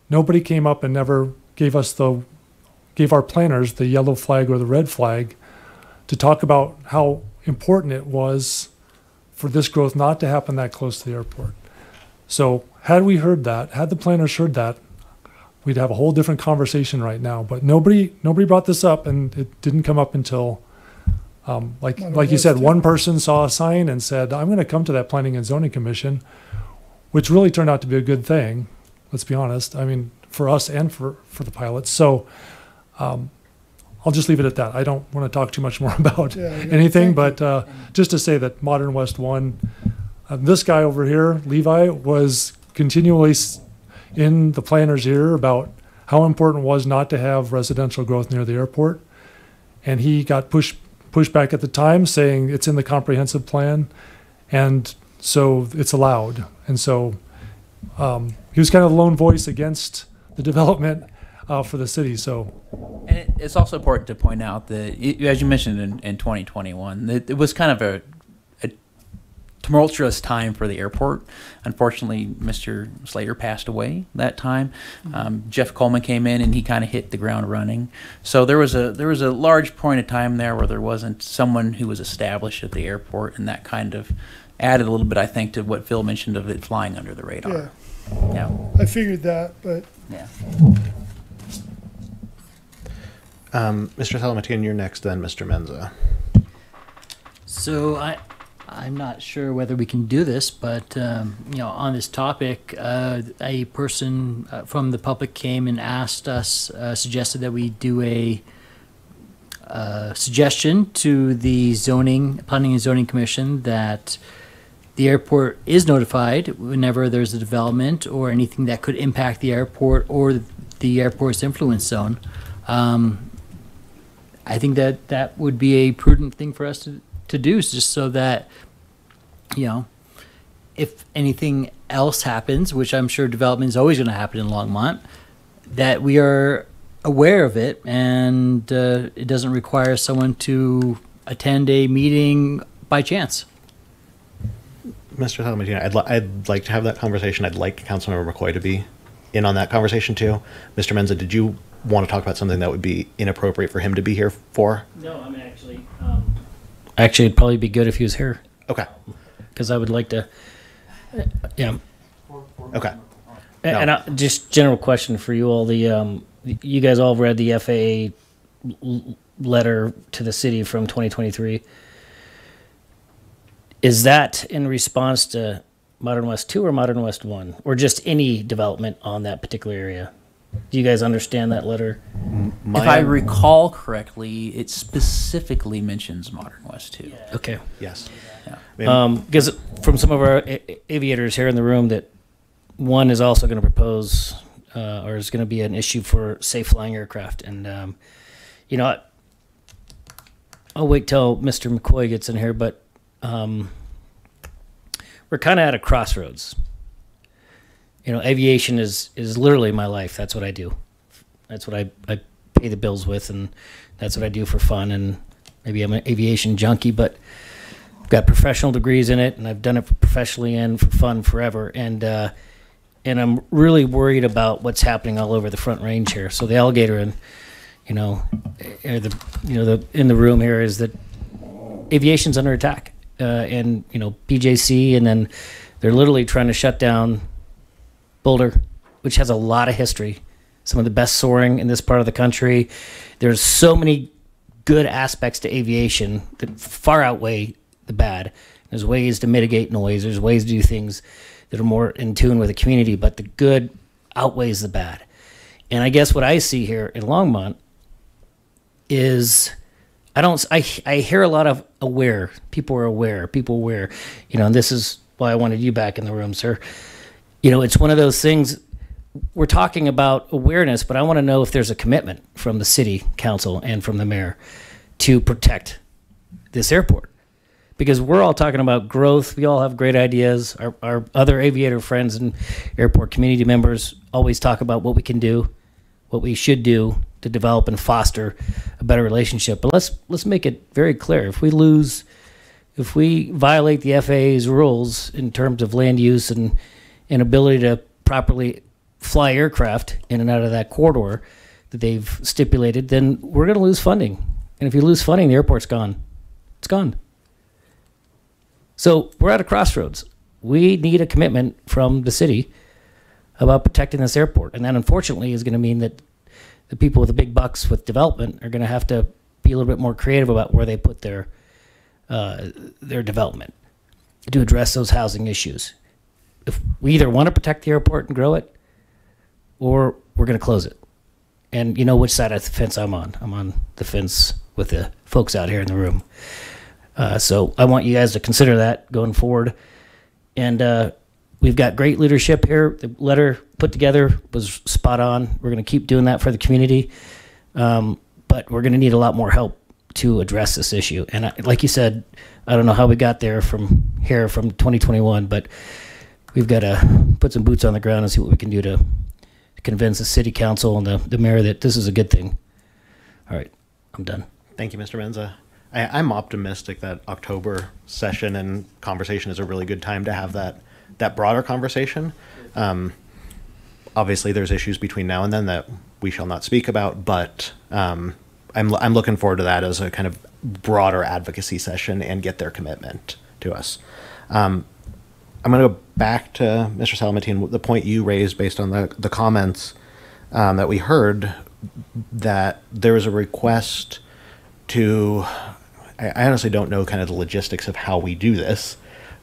nobody came up and never gave our planners the yellow flag or the red flag to talk about how important it was for this growth not to happen that close to the airport. So had we heard that, had the planners heard that, we'd have a whole different conversation right now. But nobody brought this up, and it didn't come up until, like you said, one person saw a sign and said, I'm going to come to that Planning and Zoning Commission, which really turned out to be a good thing, let's be honest. I mean, for us and for the pilots. So I'll just leave it at that. I don't want to talk too much more about anything, but just to say that Modern West 1, this guy over here, Levi, was continually in the planner's ear about how important it was not to have residential growth near the airport. and he got pushback at the time saying it's in the comprehensive plan, and so it's allowed. And so he was kind of the lone voice against the development for the city. So, And it's also important to point out that, as you mentioned in 2021, that it was kind of a tumultuous time for the airport. Unfortunately, Mr. Slater passed away that time. Jeff Coleman came in and he kind of hit the ground running. So there was a large point of time there where there wasn't someone who was established at the airport, and that kind of added a little bit, I think, to what Phil mentioned of it flying under the radar. Yeah. I figured that, but yeah. Mr. Salamatian, you're next, then Mr. Menza. So I'm not sure whether we can do this, but on this topic, a person from the public came and asked us, suggested that we do a suggestion to the Planning and Zoning Commission that the airport is notified whenever there's a development or anything that could impact the airport or the airport's influence zone. I think that would be a prudent thing for us to do, just so that, if anything else happens, which I'm sure development is always going to happen in Longmont, that we are aware of it, and it doesn't require someone to attend a meeting by chance. Mr. Salamatian, I'd like to have that conversation. I'd like Councilmember McCoy to be in on that conversation too. Mr. Menza, did you want to talk about something that would be inappropriate for him to be here for? No, I mean, actually, it'd probably be good if he was here. Okay. Because I would like to, Okay. And just general question for you all: you guys all read the FAA letter to the city from 2023. Is that in response to Modern West 2 or Modern West 1, or just any development on that particular area? Do you guys understand that letter? If I recall correctly, it specifically mentions Modern West 2. Yeah. Okay. Yes. Because from some of our aviators here in the room, that one is also going to propose or is going to be an issue for safe flying aircraft. And, I'll wait till Mr. McCoy gets in here, but we're kind of at a crossroads. Aviation is literally my life. That's what I do. That's what I pay the bills with, and that's what I do for fun. And maybe I'm an aviation junkie, but I've got professional degrees in it, and I've done it professionally and for fun forever. And I'm really worried about what's happening all over the Front Range here. So the alligator and in the room here is that aviation's under attack, and PJC, and then they're literally trying to shut down Boulder, which has a lot of history, some of the best soaring in this part of the country. There's so many good aspects to aviation that far outweigh the bad. There's ways to mitigate noise. There's ways to do things that are more in tune with the community, but the good outweighs the bad. And I guess what I see here in Longmont is I hear a lot of aware. People are aware. People aware. And this is why I wanted you back in the room, sir. It's one of those things, we're talking about awareness, but I want to know if there's a commitment from the city council and from the mayor to protect this airport. Because we're all talking about growth. We all have great ideas. Our other aviator friends and airport community members always talk about what we can do, what we should do to develop and foster a better relationship. But let's make it very clear. If we violate the FAA's rules in terms of land use and ability to properly fly aircraft in and out of that corridor that they've stipulated, then we're going to lose funding. And if you lose funding, the airport's gone. It's gone. So we're at a crossroads. We need a commitment from the city about protecting this airport. And that, unfortunately, is going to mean that the people with the big bucks with development are going to have to be a little bit more creative about where they put their development to address those housing issues. If we either want to protect the airport and grow it, or we're going to close it. And you know which side of the fence I'm on. I'm on the fence with the folks out here in the room. So I want you guys to consider that going forward. And we've got great leadership here. The letter put together was spot on. We're going to keep doing that for the community. But we're going to need a lot more help to address this issue. And like you said, I don't know how we got there from 2021, but we've got to put some boots on the ground and see what we can do to convince the city council and the mayor that this is a good thing. All right, I'm done. Thank you, Mr. Menza. I'm optimistic that October session and conversation is a really good time to have that broader conversation. Obviously, there's issues between now and then that we shall not speak about, but I'm looking forward to that as a kind of broader advocacy session and get their commitment to us. I'm going to go back to Mr. Salamatine, the point you raised based on the comments that we heard, that there was a request to, I honestly don't know kind of the logistics of how we do this,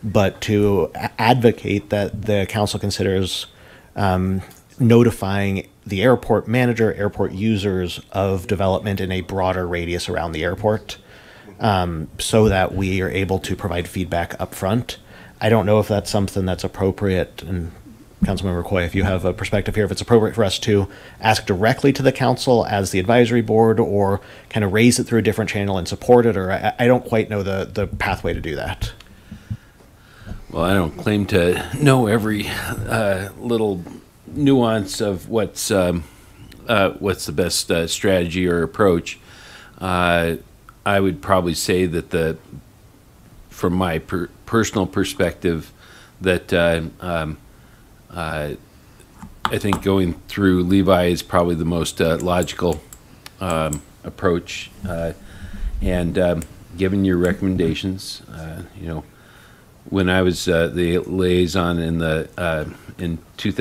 but to advocate that the council considers notifying the airport manager, airport users of development in a broader radius around the airport, so that we are able to provide feedback up front. I don't know if that's something that's appropriate, and Councilmember Coy, if you have a perspective here, if it's appropriate for us to ask directly to the council as the advisory board, or kind of raise it through a different channel and support it, or I don't quite know the pathway to do that. Well, I don't claim to know every little nuance of what's the best strategy or approach. I would probably say that from my personal perspective, that I think going through Levi is probably the most logical approach, and given your recommendations, when I was the liaison in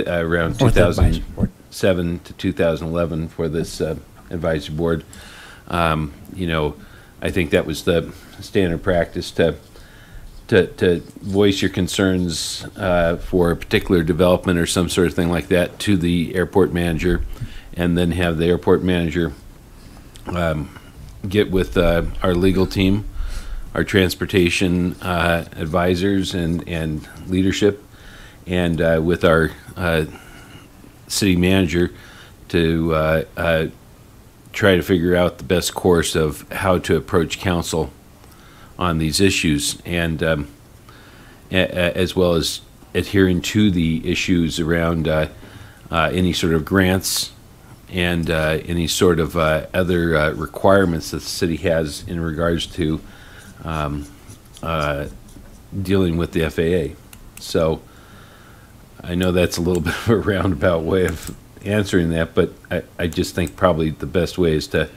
around 2007 to 2011 for this advisory board, I think that was the standard practice to voice your concerns for a particular development or some sort of thing like that to the airport manager, and then have the airport manager get with our legal team, our transportation advisors and leadership, and with our city manager to try to figure out the best course of how to approach council on these issues, and as well as adhering to the issues around any sort of grants and any sort of other requirements that the city has in regards to dealing with the FAA. So I know that's a little bit of a roundabout way of answering that, but I just think probably the best way is to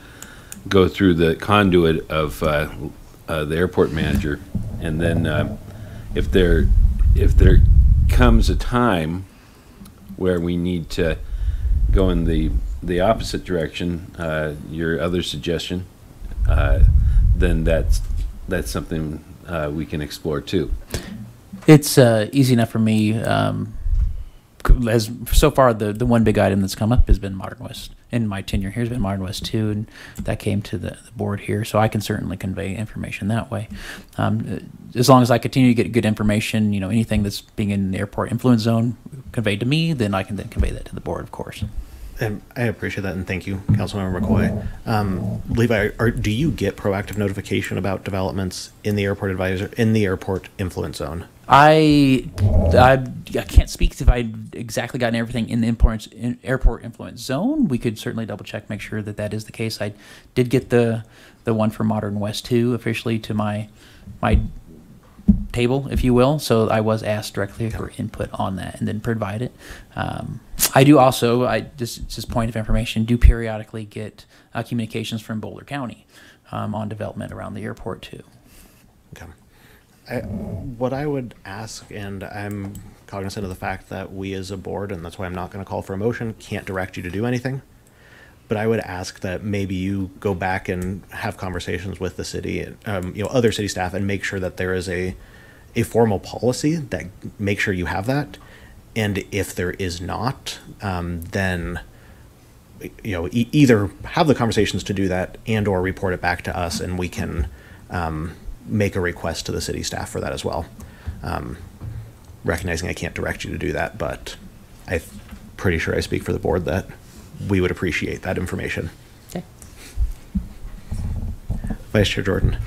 go through the conduit of the airport manager, and then if there comes a time where we need to go in the opposite direction, your other suggestion, then that's something we can explore too. It's easy enough for me. As so far, the one big item that's come up has been Modern West. In my tenure here has been Modern West 2, and that came to the board here, so I can certainly convey information that way. As long as I continue to get good information, anything that's being in the airport influence zone conveyed to me, then I can then convey that to the board, of course. And I appreciate that, and thank you, Councilmember McCoy. Levi, do you get proactive notification about developments in the airport influence zone? I can't speak if I exactly gotten everything in the airport influence zone. We could certainly double check, make sure that is the case. I did get the one for Modern West 2 officially to my table, if you will. So I was asked directly for input on that and then provide it. I do also, just point of information, do periodically get communications from Boulder County on development around the airport too. Okay. What I would ask, and I'm cognizant of the fact that we as a board, and that's why I'm not going to call for a motion, can't direct you to do anything, but I would ask that maybe you go back and have conversations with the city, other city staff, and make sure that there is a formal policy that make sure you have that. And if there is not, then either have the conversations to do that and or report it back to us, and we can make a request to the city staff for that as well. Recognizing I can't direct you to do that, but I'm pretty sure I speak for the board that we would appreciate that information. Okay. Vice Chair Jordan.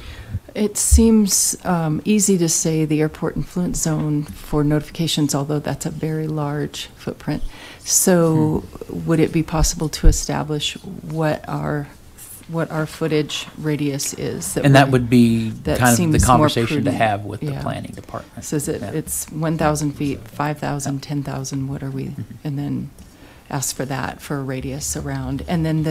It seems easy to say the airport influence zone for notifications, although that's a very large footprint. So would it be possible to establish what our footage radius is? And that would be kind of the seems more conversation to prudent. have with the Yeah. planning department. So is it, it's 1,000 feet, 5,000, 10,000, what are we? And then ask for that for a radius around. And then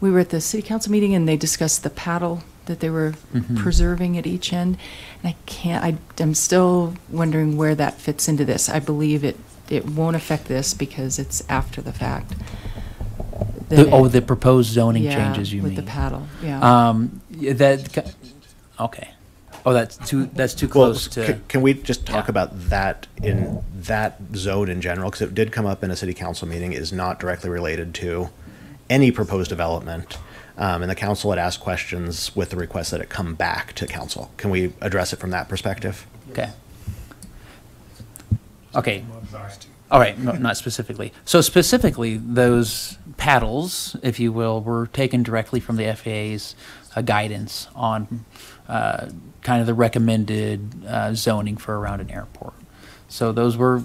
we were at the city council meeting and they discussed the paddle that they were preserving at each end. And I'm still wondering where that fits into this. I believe it won't affect this because it's after the fact. The proposed zoning Yeah, changes, you with mean? the paddle, yeah. Okay. Oh, that's too close to. Can we just talk about that in that zone in general? Because it did come up in a city council meeting, is not directly related to any proposed development. And the council had asked questions with the request that it come back to council. Can we address it from that perspective? Okay. Okay. All right, no, not specifically. So specifically, those paddles, if you will, were taken directly from the FAA's guidance on kind of the recommended zoning for around an airport. So those were,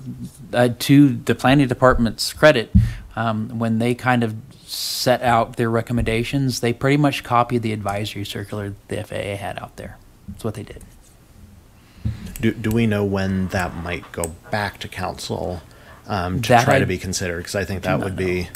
to the planning department's credit, when they kind of set out their recommendations, they pretty much copied the advisory circular the FAA had out there. That's what they did. Do we know when that might go back to council to That try I to be considered? Because I think do that not would know. be,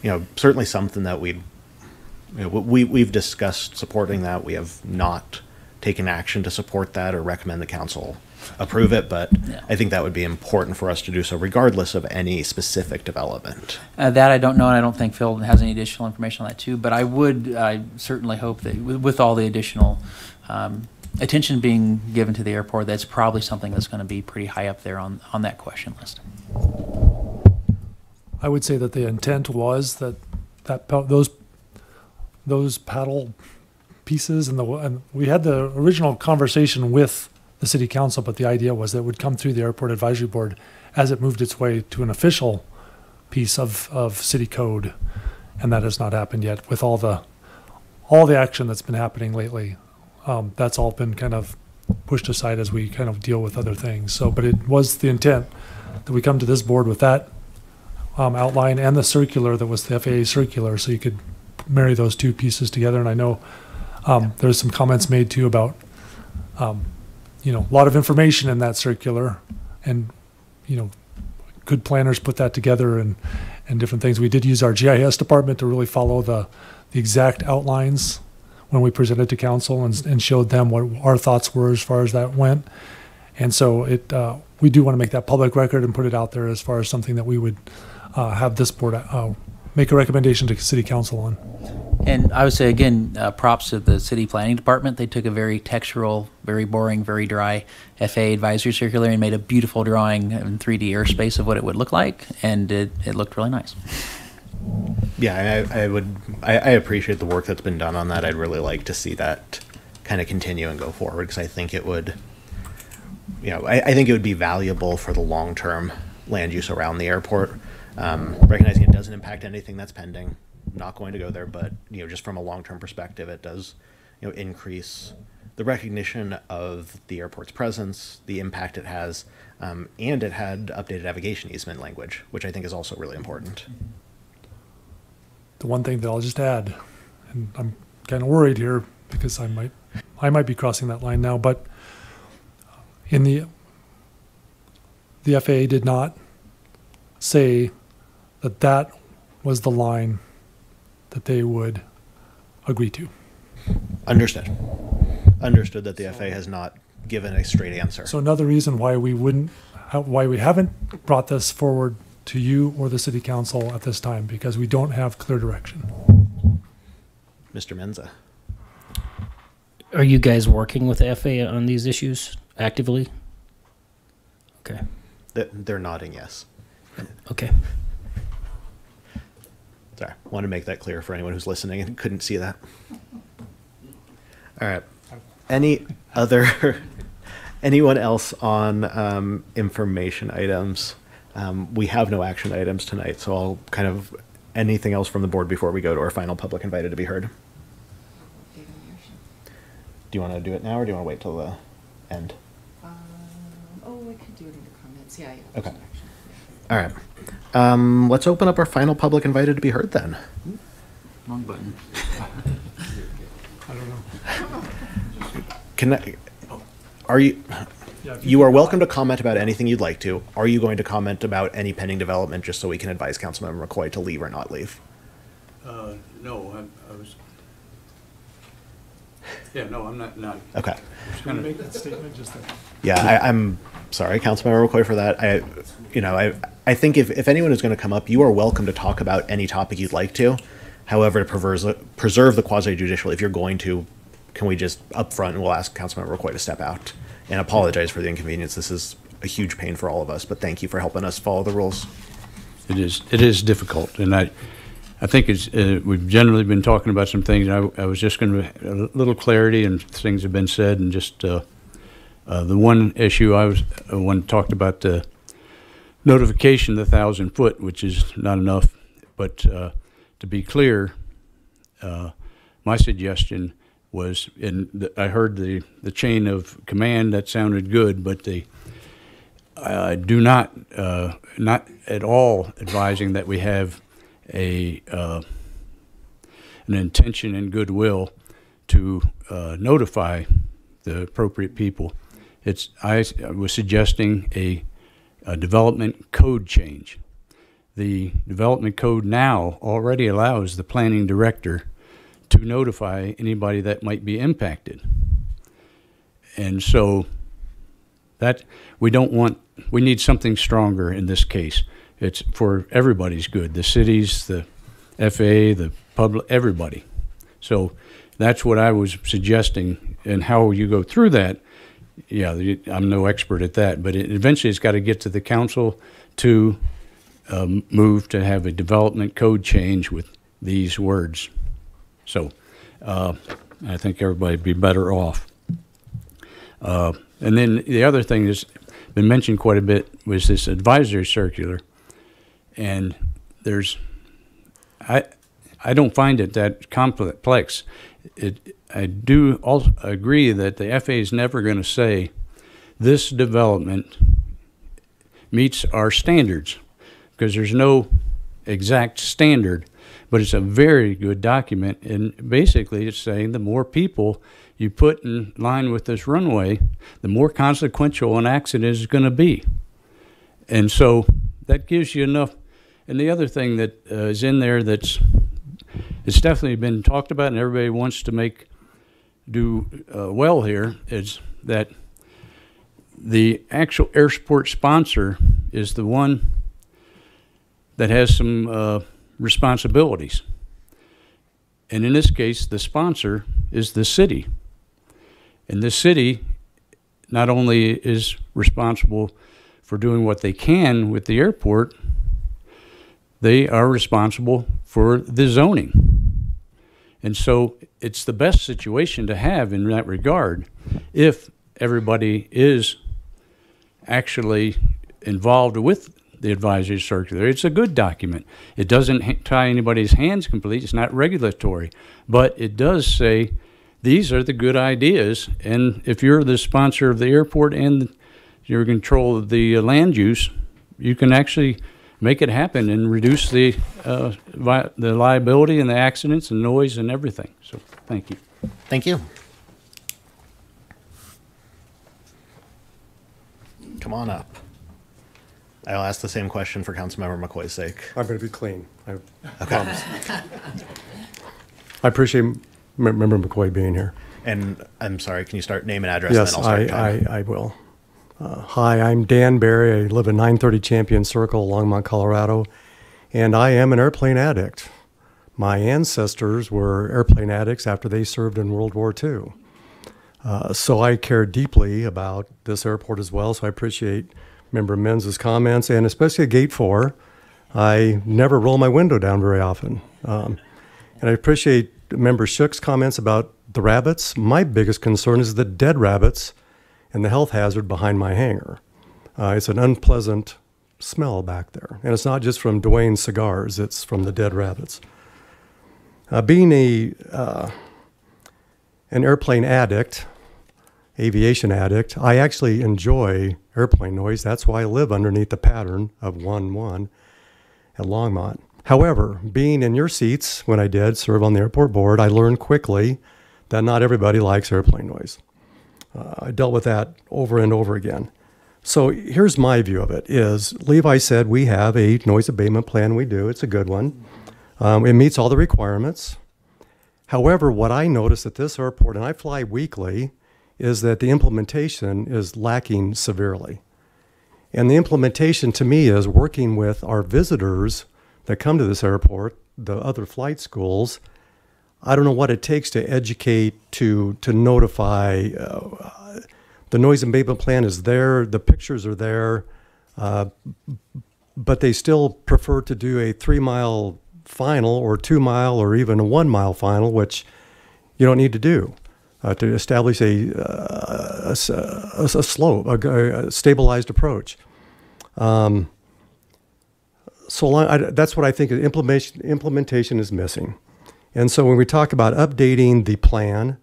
Yeah. certainly something that we've discussed supporting that. We have not taken action to support that or recommend the council approve it, but I think that would be important for us to do so regardless of any specific development. That I don't know, and I don't think Phil has any additional information on that too, but I certainly hope that with all the additional attention being given to the airport, that's probably something that's going to be pretty high up there on that question list. I would say that the intent was that those paddle pieces and we had the original conversation with the city council, but the idea was that it would come through the airport advisory board as it moved its way to an official piece of city code, and that has not happened yet. With all the action that's been happening lately, that's all been kind of pushed aside as we kind of deal with other things. So, but it was the intent that we come to this board with that outline and the circular that was the FAA circular, so you could marry those two pieces together. And I know there's some comments made too about a lot of information in that circular, and could planners put that together and different things. We did use our GIS department to really follow the exact outlines when we presented to council and showed them what our thoughts were as far as that went. And so we do want to make that public record and put it out there as far as something that we would have this board make a recommendation to city council on. And I would say, again, props to the city planning department. They took a very textural, very boring, very dry FAA advisory circular and made a beautiful drawing in 3D airspace of what it would look like, and it looked really nice. Yeah, I appreciate the work that's been done on that. I'd really like to see that kind of continue and go forward, because I think it would, I think it would be valuable for the long-term land use around the airport. Recognizing it doesn't impact anything that's pending, not going to go there, but just from a long-term perspective, it does increase the recognition of the airport's presence, the impact it has, and it had updated navigation easement language, which I think is also really important. The one thing that I'll just add, and I'm kind of worried here because I might be crossing that line now, but in the FAA did not say that was the line that they would agree to. Understood that the FAA has not given a straight answer. So another reason why we haven't brought this forward to you or the city council at this time, because we don't have clear direction. Mr. Menza. Are you guys working with the FAA on these issues actively? Okay. They're nodding yes. Okay. Sorry, I want to make that clear for anyone who's listening and couldn't see that. All right. Anyone else on information items? We have no action items tonight, so I'll anything else from the board before we go to our final public invited to be heard? Do you want to do it now, or do you want to wait till the end? Oh, we could do it under comments. Yeah, yeah. Okay. All right. Let's open up our final public invited to be heard then. Wrong button. I don't know. Are you? You are welcome to comment about anything you'd like to. Are you going to comment about any pending development, just so we can advise Councilmember McCoy to leave or not leave? No, I was. Yeah, no, I'm not. Okay. Can you make that statement just then? Yeah, I'm sorry, Councilmember McCoy, for that. I think if anyone is going to come up, you are welcome to talk about any topic you'd like to. However, to preserve the quasi-judicial, if you're going to, can we just up front, and we'll ask Councilmember McCoy to step out and apologize for the inconvenience. This is a huge pain for all of us, but thank you for helping us follow the rules. It is difficult, and I think we've generally been talking about some things. I was just going to a little clarity, and things have been said, and just the one issue one talked about the notification, the 1,000 foot, which is not enough. But to be clear, my suggestion was, I heard the chain of command, that sounded good, but I do not at all advising that we have an intention and goodwill to notify the appropriate people. I was suggesting a development code change. The development code now already allows the planning director to notify anybody that might be impacted. And so that we need something stronger in this case. It's for everybody's good, the cities, the FAA, the public, everybody. So that's what I was suggesting, and how you go through that. Yeah, I'm no expert at that, but eventually it's got to get to the council to move to have a development code change with these words. So I think everybody would be better off. And then the other thing that's been mentioned quite a bit was this advisory circular. And I don't find it that complex. I do also agree that the FAA is never going to say this development meets our standards, because there's no exact standard, but it's a very good document. And basically it's saying the more people you put in line with this runway, the more consequential an accident is going to be. And so that gives you enough. And the other thing that is in there it's definitely been talked about, and everybody wants to do well here, is that the actual airport sponsor is the one that has some responsibilities. And in this case, the sponsor is the city. And the city not only is responsible for doing what they can with the airport, they are responsible for the zoning. And so it's the best situation to have in that regard if everybody is actually involved with the advisory circular. It's a good document. It doesn't tie anybody's hands completely. It's not regulatory. But it does say these are the good ideas, and if you're the sponsor of the airport and you're in control of the land use, you can actually make it happen and reduce the liability and the accidents and noise and everything. So thank you. Thank you. Come on up. I'll ask the same question for Councilmember McCoy's sake. I'm going to be clean. I Okay. promise. I appreciate Member McCoy being here. And I'm sorry, can you start name and address? Yes, and then I'll start time? I will. Hi, I'm Dan Barry. I live in 930 Champion Circle, Longmont, Colorado, and I am an airplane addict. My ancestors were airplane addicts after they served in World War II. So I care deeply about this airport as well, so I appreciate Member Menz's comments, and especially at Gate 4. I never roll my window down very often. And I appreciate Member Shook's comments about the rabbits. My biggest concern is the dead rabbits and the health hazard behind my hangar. It's an unpleasant smell back there. And it's not just from Dwayne's cigars, it's from the dead rabbits. Being an airplane addict, aviation addict. I actually enjoy airplane noise. That's why I live underneath the pattern of 1-1 at Longmont. However, being in your seats when I did serve on the airport board, I learned quickly that not everybody likes airplane noise. I dealt with that over and over again. So here's my view of it is, Levi said we have a noise abatement plan. We do. It's a good one. It meets all the requirements. However, what I notice at this airport, and I fly weekly, is that the implementation is lacking severely. And the implementation to me is working with our visitors that come to this airport, the other flight schools. I don't know what it takes to educate, to notify. The noise abatement plan is there, the pictures are there, but they still prefer to do a 3-mile final or 2-mile or even a 1-mile final, which you don't need to do to establish a slope, a stabilized approach. That's what I think implementation is missing. And so when we talk about updating the plan,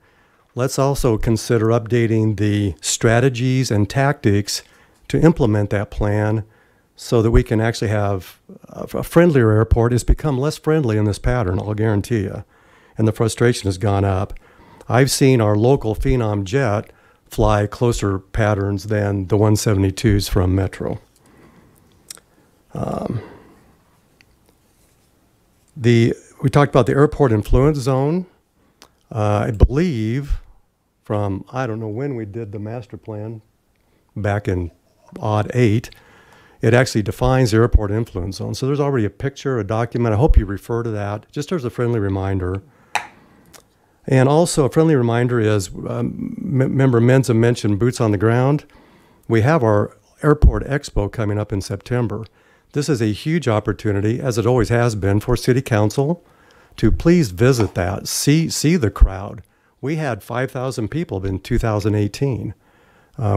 let's also consider updating the strategies and tactics to implement that plan so that we can actually have a friendlier airport. It's become less friendly in this pattern, I'll guarantee you. And the frustration has gone up. I've seen our local Phenom jet fly closer patterns than the 172s from Metro. We talked about the airport influence zone. I believe from, I don't know when we did the master plan, back in '08, it actually defines the airport influence zone. So there's already a picture, a document. I hope you refer to that, just as a friendly reminder. And also a friendly reminder is, member Menza mentioned boots on the ground. We have our airport expo coming up in September. This is a huge opportunity, as it always has been, for City Council to please visit that, see the crowd. We had 5,000 people in 2018.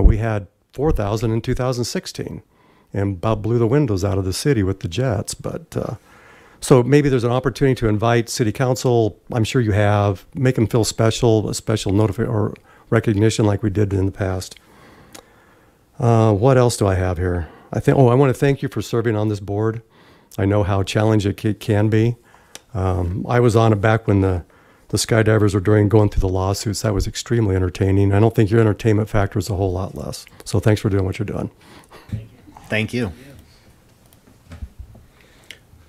We had 4,000 in 2016, and about blew the windows out of the city with the jets. But so maybe there's an opportunity to invite City Council. I'm sure you have. Make them feel special, a special notification or recognition like we did in the past. What else do I have here? I want to thank you for serving on this board. I know how challenging it can be. I was on it back when the skydivers were going through the lawsuits. That was extremely entertaining. I don't think your entertainment factor is a whole lot less. So thanks for doing what you're doing. Thank you.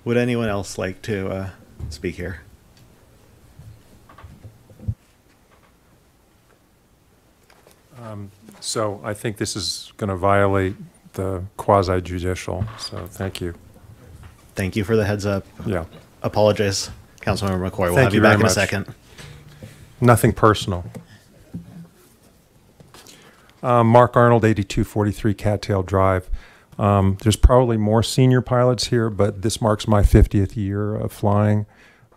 Would anyone else like to speak here? So I think this is going to violate the quasi-judicial, so thank you. Thank you for the heads up. Yeah. Apologize, Councilmember McCoy. We'll Thank have you you back very in a much. second. Nothing personal. Mark Arnold, 8243 Cattail Drive. There's probably more senior pilots here, but this marks my 50th year of flying.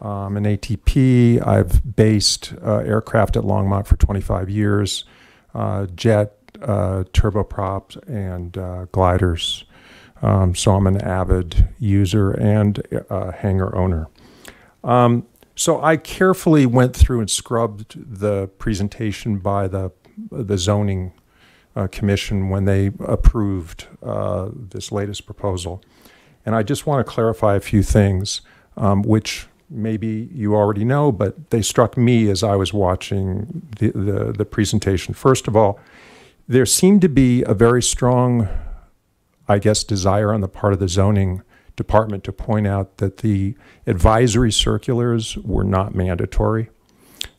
An ATP. I've based aircraft at Longmont for 25 years, jet, turboprops, and gliders. So I'm an avid user and hangar owner. So I carefully went through and scrubbed the presentation by the zoning commission when they approved this latest proposal. And I just want to clarify a few things, which maybe you already know, but they struck me as I was watching the presentation. First of all, there seemed to be a very strong, I guess, desire on the part of the zoning department to point out that the advisory circulars were not mandatory.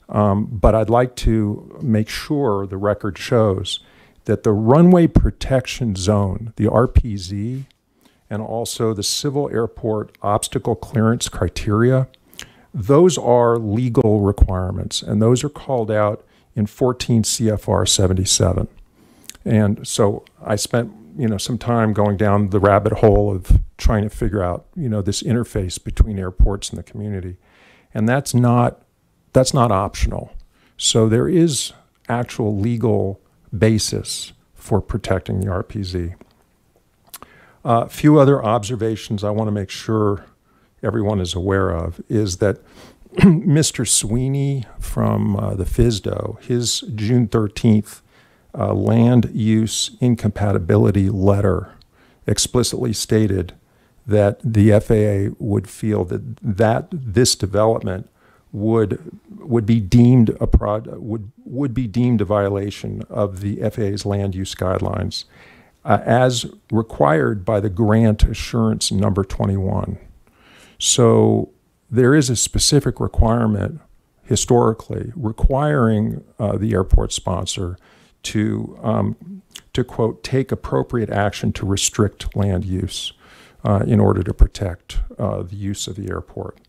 But I'd like to make sure the record shows that the runway protection zone, the RPZ, and also the civil airport obstacle clearance criteria, those are legal requirements, and those are called out in 14 CFR 77. And so I spent, some time going down the rabbit hole of trying to figure out, this interface between airports and the community. And that's not optional. So there is actual legal basis for protecting the RPZ. A few other observations I want to make sure everyone is aware of is that Mr. Sweeney from the FSDO, his June 13th land use incompatibility letter explicitly stated that the FAA would feel that this development would be deemed would be deemed a violation of the FAA's land use guidelines as required by the grant assurance number 21. So there is a specific requirement historically requiring the airport sponsor to quote, take appropriate action to restrict land use in order to protect the use of the airport.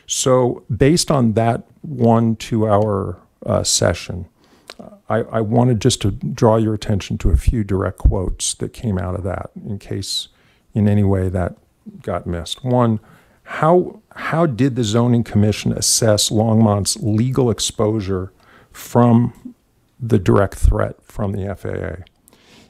So based on that 1-2 hour session, I wanted just to draw your attention to a few direct quotes that came out of that in case in any way that got missed. One, how did the Zoning Commission assess Longmont's legal exposure from the direct threat from the FAA?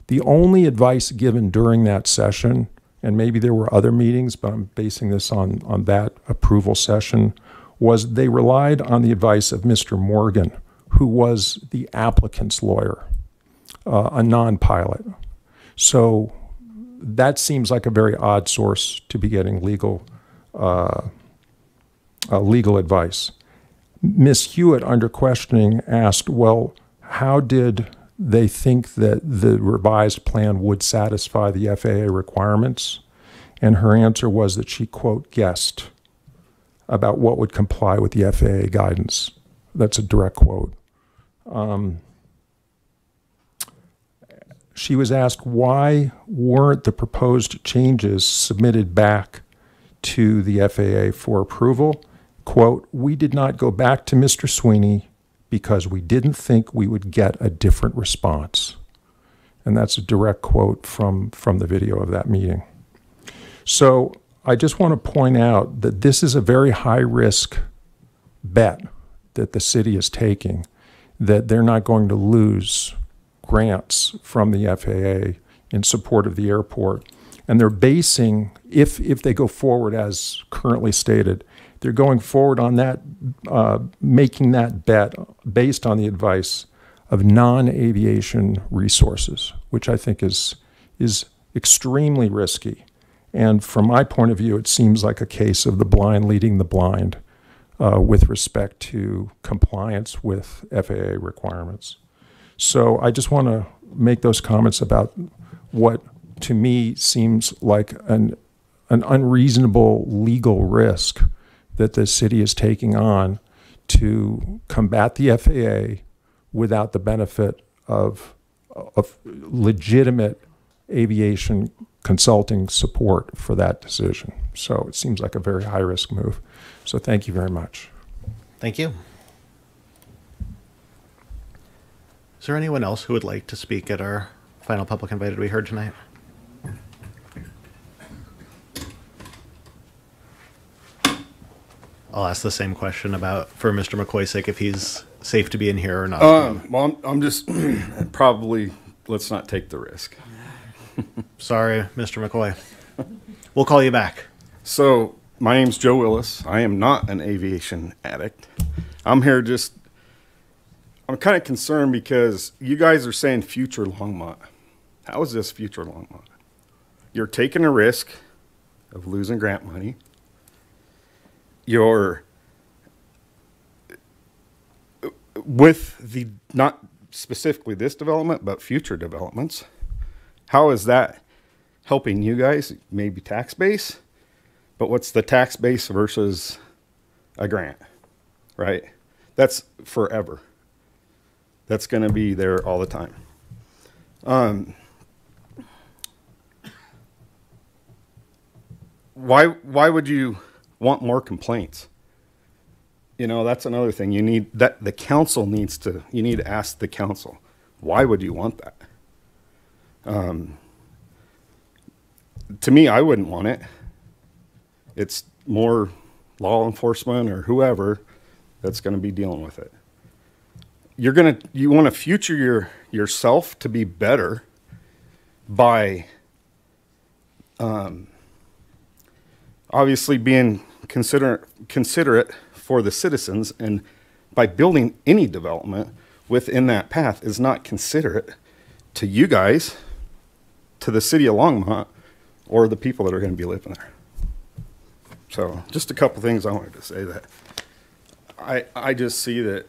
The only advice given during that session, and maybe there were other meetings, but I'm basing this on that approval session, was they relied on the advice of Mr. Morgan, who was the applicant's lawyer, a non-pilot. So that seems like a very odd source to be getting legal advice. Ms. Hewitt, under questioning, asked, well, how did they think that the revised plan would satisfy the FAA requirements? And her answer was that she, quote, guessed about what would comply with the FAA guidance. That's a direct quote. She was asked why weren't the proposed changes submitted back to the FAA for approval. Quote, we did not go back to Mr. Sweeney because we didn't think we would get a different response. And that's a direct quote from the video of that meeting. So I just want to point out that this is a very high-risk bet that the city is taking, that they're not going to lose grants from the FAA in support of the airport. And they're basing, if they go forward as currently stated, they're going forward on that, making that bet based on the advice of non-aviation resources, which I think is extremely risky. And from my point of view, it seems like a case of the blind leading the blind with respect to compliance with FAA requirements. So I just want to make those comments about what to me seems like an unreasonable legal risk that the city is taking on to combat the FAA without the benefit of legitimate aviation consulting support for that decision. So it seems like a very high-risk move. So thank you very much. Thank you. Is there anyone else who would like to speak at our final public invited we heard tonight? I'll ask the same question for Mr. McCoy's sake, if he's safe to be in here or not. Well, I'm just probably, let's not take the risk. Sorry, Mr. McCoy. We'll call you back. So my name's Joe Willis. I am not an aviation addict. I'm here I'm kind of concerned because you guys are saying future Longmont. How is this future Longmont? You're taking a risk of losing grant money. You're with the, not specifically this development, but future developments. How is that helping you guys? Maybe tax base, but what's the tax base versus a grant, right? That's forever. That's going to be there all the time. Why would you want more complaints? You know, that's another thing. You need that the council needs to, you need to ask the council, why would you want that? To me, I wouldn't want it. It's more law enforcement or whoever that's going to be dealing with it. You want to future yourself to be better by obviously being considerate for the citizens, and by building any development within that path is not considerate to you guys, to the city of Longmont, or the people that are going to be living there. So just a couple things I wanted to say that I just see that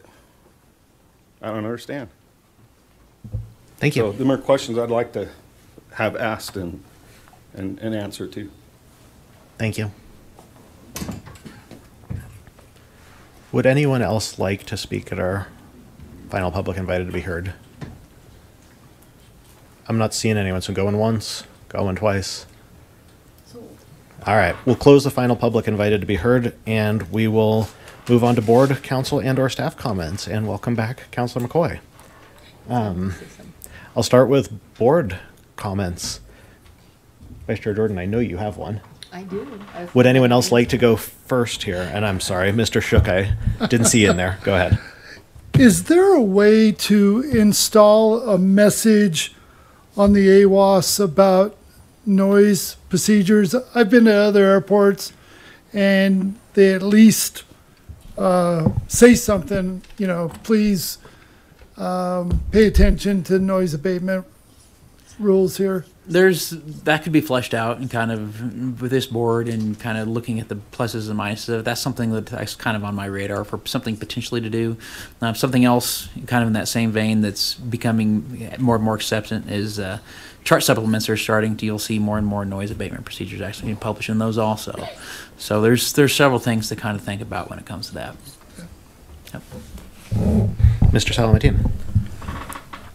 I don't understand. Thank you. So there are questions I'd like to have asked and answered too. Thank you. Would anyone else like to speak at our final public invited to be heard? I'm not seeing anyone, so going once, going twice. All right, we'll close the final public invited to be heard, and we will move on to board, council, and/or staff comments. And welcome back, Councilor McCoy. I'll start with board comments. Vice Chair Jordan, I know you have one. I do. Would anyone else like to go first here? And I'm sorry, Mr. Shook, I didn't see you in there. Go ahead. Is there a way to install a message on the AWAS about noise procedures? I've been to other airports and they at least say something, you know, please pay attention to noise abatement rules here. That could be fleshed out and kind of with this board and kind of looking at the pluses and minuses. That's something that's kind of on my radar for something potentially to do. Something else kind of in that same vein that's becoming more and more accepted is chart supplements are starting to, you'll see more and more noise abatement procedures actually being published in those also. So there's several things to kind of think about when it comes to that. Yep. Mr. Salamatine.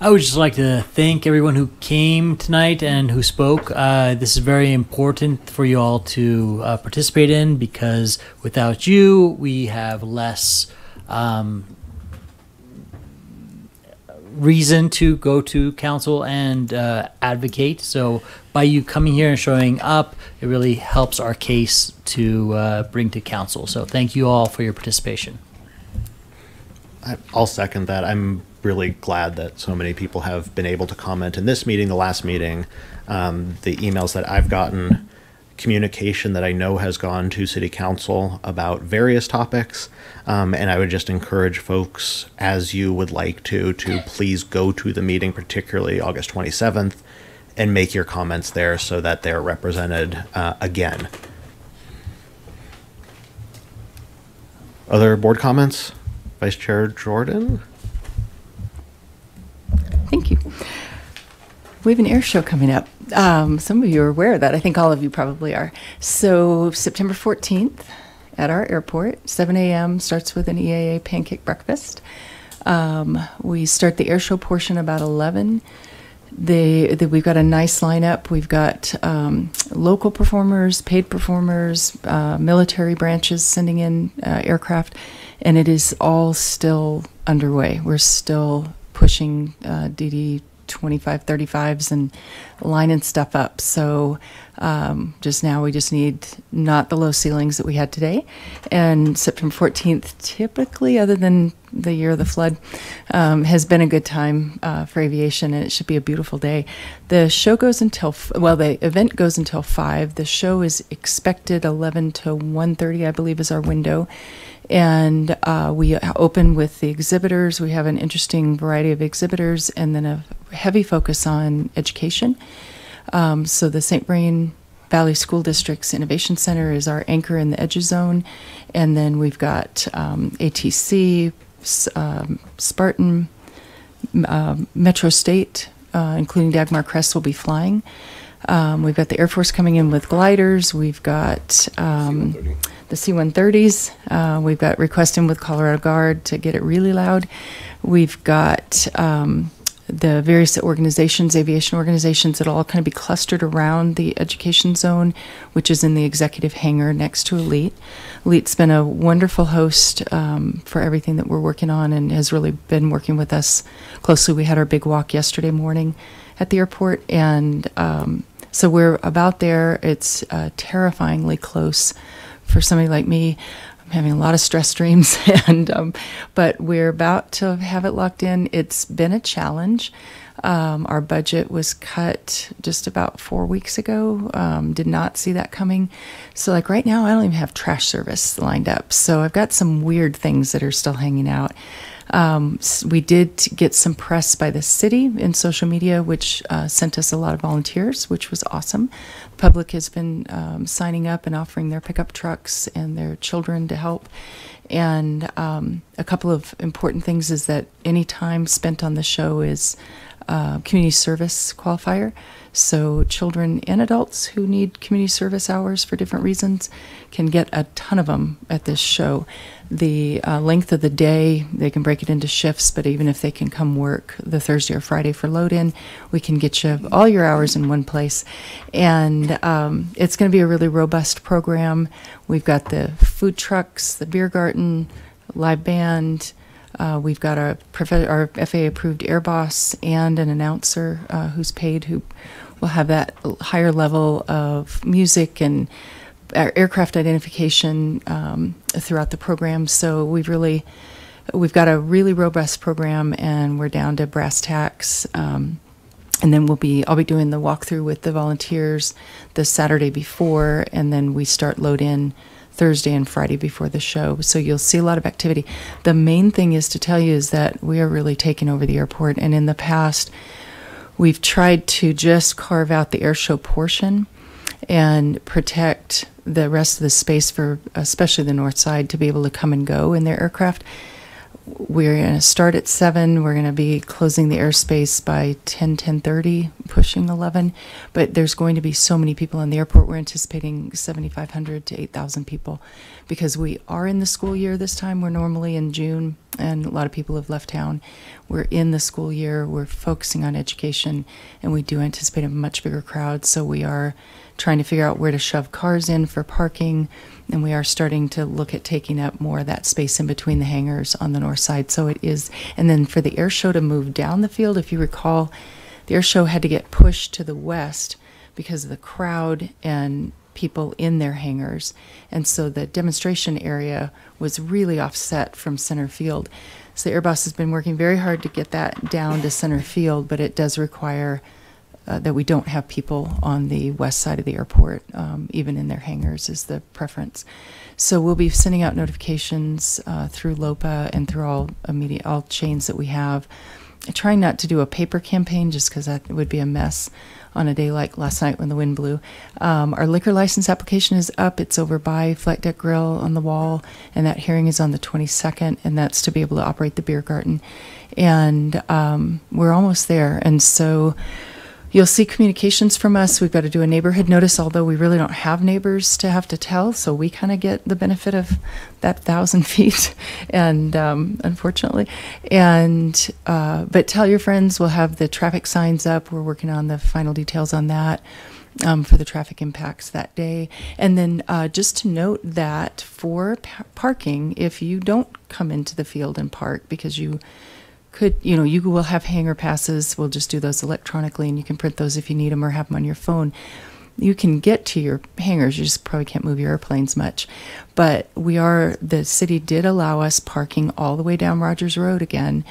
I would just like to thank everyone who came tonight and who spoke. This is very important for you all to participate in, because without you, we have less reason to go to council and advocate. So by you coming here and showing up, it really helps our case to bring to council. So thank you all for your participation. I'll second that. I'm really glad that so many people have been able to comment in this meeting, the last meeting, the emails that I've gotten, communication that I know has gone to City Council about various topics. And I would just encourage folks, as you would like to please go to the meeting, particularly August 27th, and make your comments there so that they're represented again. Other board comments? Vice Chair Jordan? Thank you. We have an air show coming up. Some of you are aware of that. I think all of you probably are. So September 14th at our airport, 7 a.m. starts with an EAA pancake breakfast. We start the air show portion about 11. We've got a nice lineup. We've got local performers, paid performers, military branches sending in aircraft, and it is all still underway. We're still pushing DD 2535s and lining stuff up. So just now we just need not the low ceilings that we had today. And September 14th, typically, other than the year of the flood, has been a good time for aviation, and it should be a beautiful day. The show goes until, the event goes until 5. The show is expected 11 to 1:30, I believe, is our window. And we open with the exhibitors. We have an interesting variety of exhibitors, and then a heavy focus on education. So the St. Vrain Valley School District's Innovation Center is our anchor in the EDGE zone. And then we've got ATC, Spartan, Metro State, including Dagmar Crest will be flying. We've got the Air Force coming in with gliders. We've got the C-130s. We've got requesting with Colorado Guard to get it really loud. We've got the various organizations, aviation organizations, that all kind of be clustered around the education zone, which is in the executive hangar next to Elite. Elite's been a wonderful host for everything that we're working on, and has really been working with us closely. We had our big walk yesterday morning at the airport, and so we're about there. It's terrifyingly close for somebody like me. I'm having a lot of stress dreams, but we're about to have it locked in. It's been a challenge. Our budget was cut just about 4 weeks ago. Did not see that coming. So like right now, I don't even have trash service lined up. So I've got some weird things that are still hanging out. We did get some press by the city in social media, which sent us a lot of volunteers, which was awesome. The public has been signing up and offering their pickup trucks and their children to help. And a couple of important things is that any time spent on the show is community service qualifier. So children and adults who need community service hours for different reasons can get a ton of them at this show. The length of the day, they can break it into shifts, but even if they can come work the Thursday or Friday for load-in, we can get you all your hours in one place. And it's going to be a really robust program. We've got the food trucks, the beer garden, live band. We've got our FAA-approved air boss and an announcer who's paid, who will have that higher level of music and aircraft identification throughout the program. So we've got a really robust program, and we're down to brass tacks. And then I'll be doing the walkthrough with the volunteers the Saturday before, and then we start load in Thursday and Friday before the show. So you'll see a lot of activity. The main thing is to tell you is that we are really taking over the airport. And in the past, we've tried to just carve out the air show portion and protect the rest of the space for especially the north side to be able to come and go in their aircraft. We're going to start at 7. We're going to be closing the airspace by 10:30, pushing 11. But there's going to be so many people in the airport. We're anticipating 7,500 to 8,000 people because we are in the school year this time. We're normally in June, and a lot of people have left town. We're in the school year. We're focusing on education, and we do anticipate a much bigger crowd. So we are trying to figure out where to shove cars in for parking, and we are starting to look at taking up more of that space in between the hangars on the north side. So it is, and then for the air show to move down the field, if you recall, the air show had to get pushed to the west because of the crowd and people in their hangars. And so the demonstration area was really offset from center field. So the Air Boss has been working very hard to get that down to center field, but it does require that we don't have people on the west side of the airport, even in their hangars is the preference. So we'll be sending out notifications through LOPA and through all chains that we have. Trying not to do a paper campaign just because that would be a mess on a day like last night when the wind blew. Our liquor license application is up. It's over by Flight Deck Grill on the wall, and that hearing is on the 22nd, and that's to be able to operate the beer garden. And we're almost there. And so you'll see communications from us. We've got to do a neighborhood notice, although we really don't have neighbors to have to tell, so we kind of get the benefit of that 1,000 feet, and unfortunately. And but tell your friends. We'll have the traffic signs up. We're working on the final details on that for the traffic impacts that day. And then just to note that for parking, if you don't come into the field and park because you will have hangar passes. We'll just do those electronically, and you can print those if you need them or have them on your phone. You can get to your hangars. You just probably can't move your airplanes much. But the city did allow us parking all the way down Rogers Road again,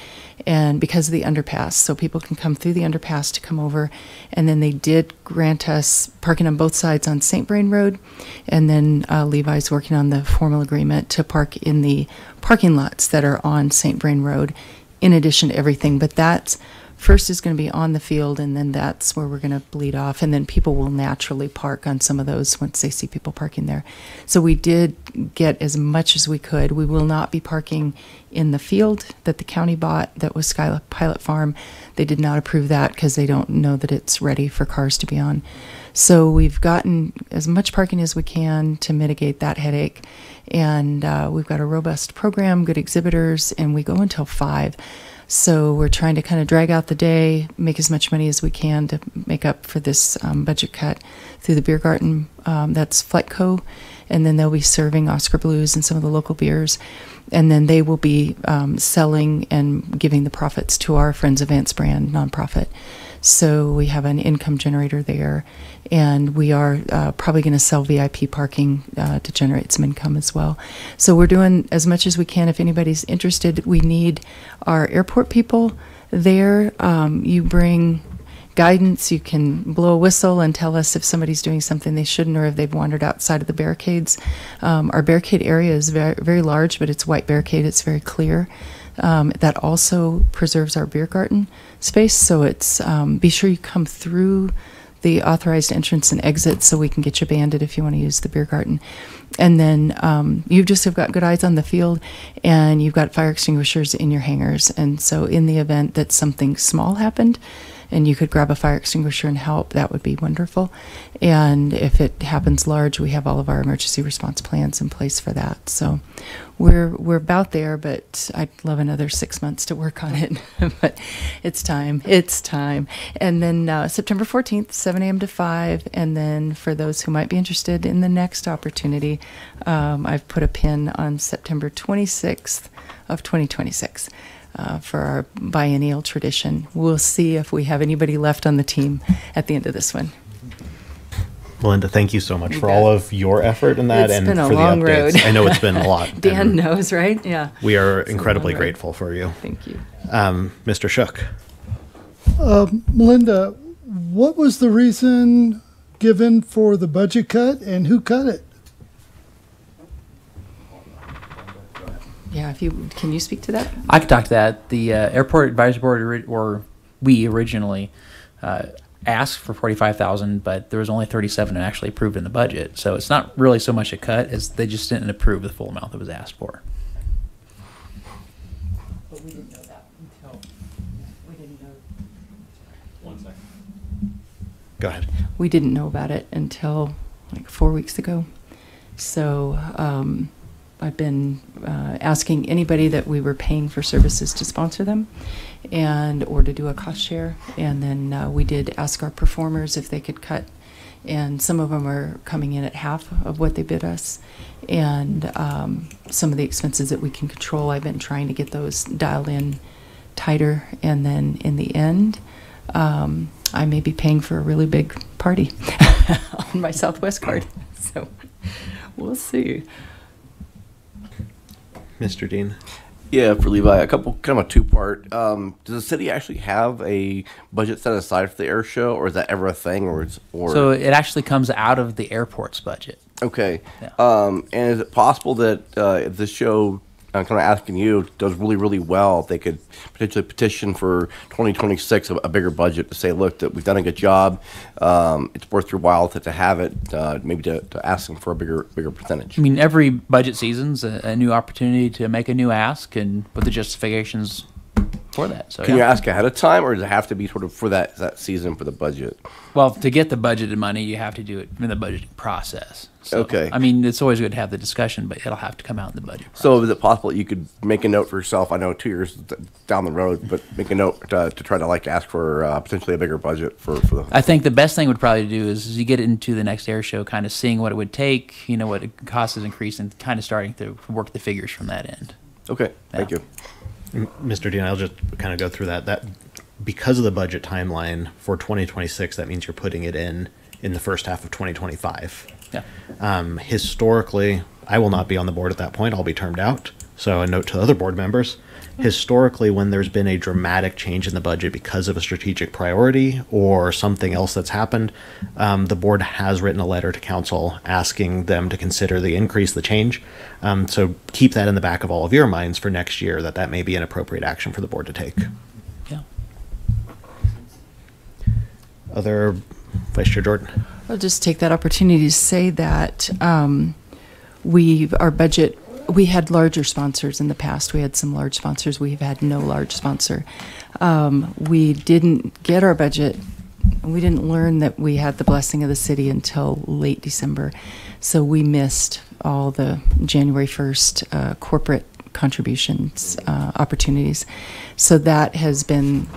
and because of the underpass. So people can come through the underpass to come over. And then they did grant us parking on both sides on St. Vrain Road. And then Levi's working on the formal agreement to park in the parking lots that are on St. Vrain Road, in addition to everything. But that's first is going to be on the field, and then that's where we're going to bleed off, and then people will naturally park on some of those once they see people parking there. So we did get as much as we could. We will not be parking in the field that the county bought that was Sky Pilot Farm. They did not approve that because they don't know that it's ready for cars to be on. So we've gotten as much parking as we can to mitigate that headache. And we've got a robust program, good exhibitors, and we go until 5. So we're trying to kind of drag out the day, make as much money as we can to make up for this budget cut through the beer garden. That's Flightco, and then they'll be serving Oscar Blues and some of the local beers. And then they will be selling and giving the profits to our Friends of Vance Brand nonprofit. So we have an income generator there, and we are probably going to sell VIP parking to generate some income as well. So we're doing as much as we can. If anybody's interested, we need our airport people there. You bring guidance. You can blow a whistle and tell us if somebody's doing something they shouldn't or if they've wandered outside of the barricades. Our barricade area is very, very large, but it's white barricade. It's very clear. That also preserves our beer garden space. So it's be sure you come through the authorized entrance and exit so we can get you banded if you want to use the beer garden. And then you just have got good eyes on the field, and you've got fire extinguishers in your hangars. And so in the event that something small happened and you could grab a fire extinguisher and help, that would be wonderful. And if it happens large, we have all of our emergency response plans in place for that. So we're about there, but I'd love another 6 months to work on it. But it's time. It's time. And then September 14th, 7 a.m. to 5. And then for those who might be interested in the next opportunity, I've put a pin on September 26th of 2026. For our biennial tradition. We'll see if we have anybody left on the team at the end of this one. Melinda, thank you so much for all of your effort in that and been a for the long updates. road. I know it's been a lot. Dan knows, right? Yeah. We are incredibly grateful for you. Thank you. Mr. Shook. Melinda, what was the reason given for the budget cut and who cut it? Yeah, can you speak to that? I could talk to that. The airport advisory board, we originally asked for 45,000, but there was only 37 actually approved in the budget. So it's not really so much a cut as they just didn't approve the full amount that was asked for. But we didn't know that until we didn't know. 1 second. Go ahead. We didn't know about it until like 4 weeks ago. So I've been asking anybody that we were paying for services to sponsor them or to do a cost share. And then we did ask our performers if they could cut. And some of them are coming in at half of what they bid us. And some of the expenses that we can control, I've been trying to get those dialed in tighter. And then in the end, I may be paying for a really big party on my Southwest card. So we'll see. Mr. Dean. Yeah, for Levi, a couple, kind of a two-part. Does the city actually have a budget set aside for the air show, or is that ever a thing, So it actually comes out of the airport's budget. Okay. Yeah. And is it possible that if this show, I'm kind of asking you, does really, really well, they could potentially petition for 2026 a bigger budget to say, look, that we've done a good job. It's worth your while to have it, maybe to ask them for a bigger percentage. I mean, every budget season's a new opportunity to make a new ask and with the justifications for that. So Can you ask ahead of time, or does it have to be sort of for that season for the budget? Well, to get the budgeted money, you have to do it in the budgeting process. So, Okay. I mean, it's always good to have the discussion, but it'll have to come out in the budget process. So is it possible you could make a note for yourself? I know 2 years down the road, but make a note to try to ask for potentially a bigger budget for the. I think the best thing would probably do is you get into the next air show, kind of seeing what it would take, what it cost is increasing, and kind of starting to work the figures from that end. Okay, thank you. Mr. Dean, I'll just kind of go through that because of the budget timeline for 2026, that means you're putting it in the first half of 2025. Yeah. Historically, I will not be on the board at that point. I'll be termed out. So a note to other board members. Historically, when there's been a dramatic change in the budget because of a strategic priority or something else that's happened, the board has written a letter to council asking them to consider the increase, the change. So keep that in the back of all of your minds for next year, that may be an appropriate action for the board to take. Yeah. Other Vice Chair Jordan. I'll just take that opportunity to say that our budget, we had larger sponsors in the past. We had some large sponsors. We've had no large sponsor. We didn't get our budget. We didn't learn that we had the blessing of the city until late December. So we missed all the January 1st corporate contributions opportunities. So that has been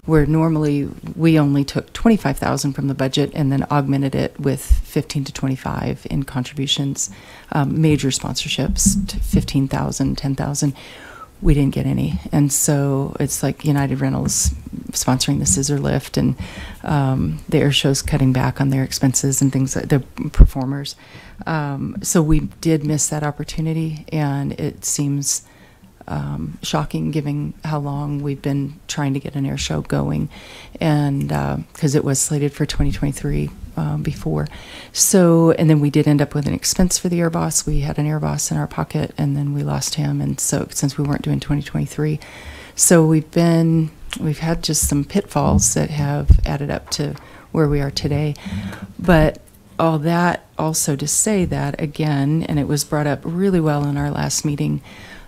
where normally we only took 25,000 from the budget and then augmented it with 15 to 25 in contributions, major sponsorships to 15,000, 10,000. we didn't get any. And so it's like United Rentals sponsoring the scissor lift, and the air show's cutting back on their expenses and things like the performers. So we did miss that opportunity, and it seems shocking given how long we've been trying to get an air show going, and because it was slated for 2023 before. So, and then we did end up with an expense for the air boss. We had an air boss in our pocket, and then we lost him, and so since we weren't doing 2023, so we've had just some pitfalls that have added up to where we are today. But all that also to say that again, and it was brought up really well in our last meeting,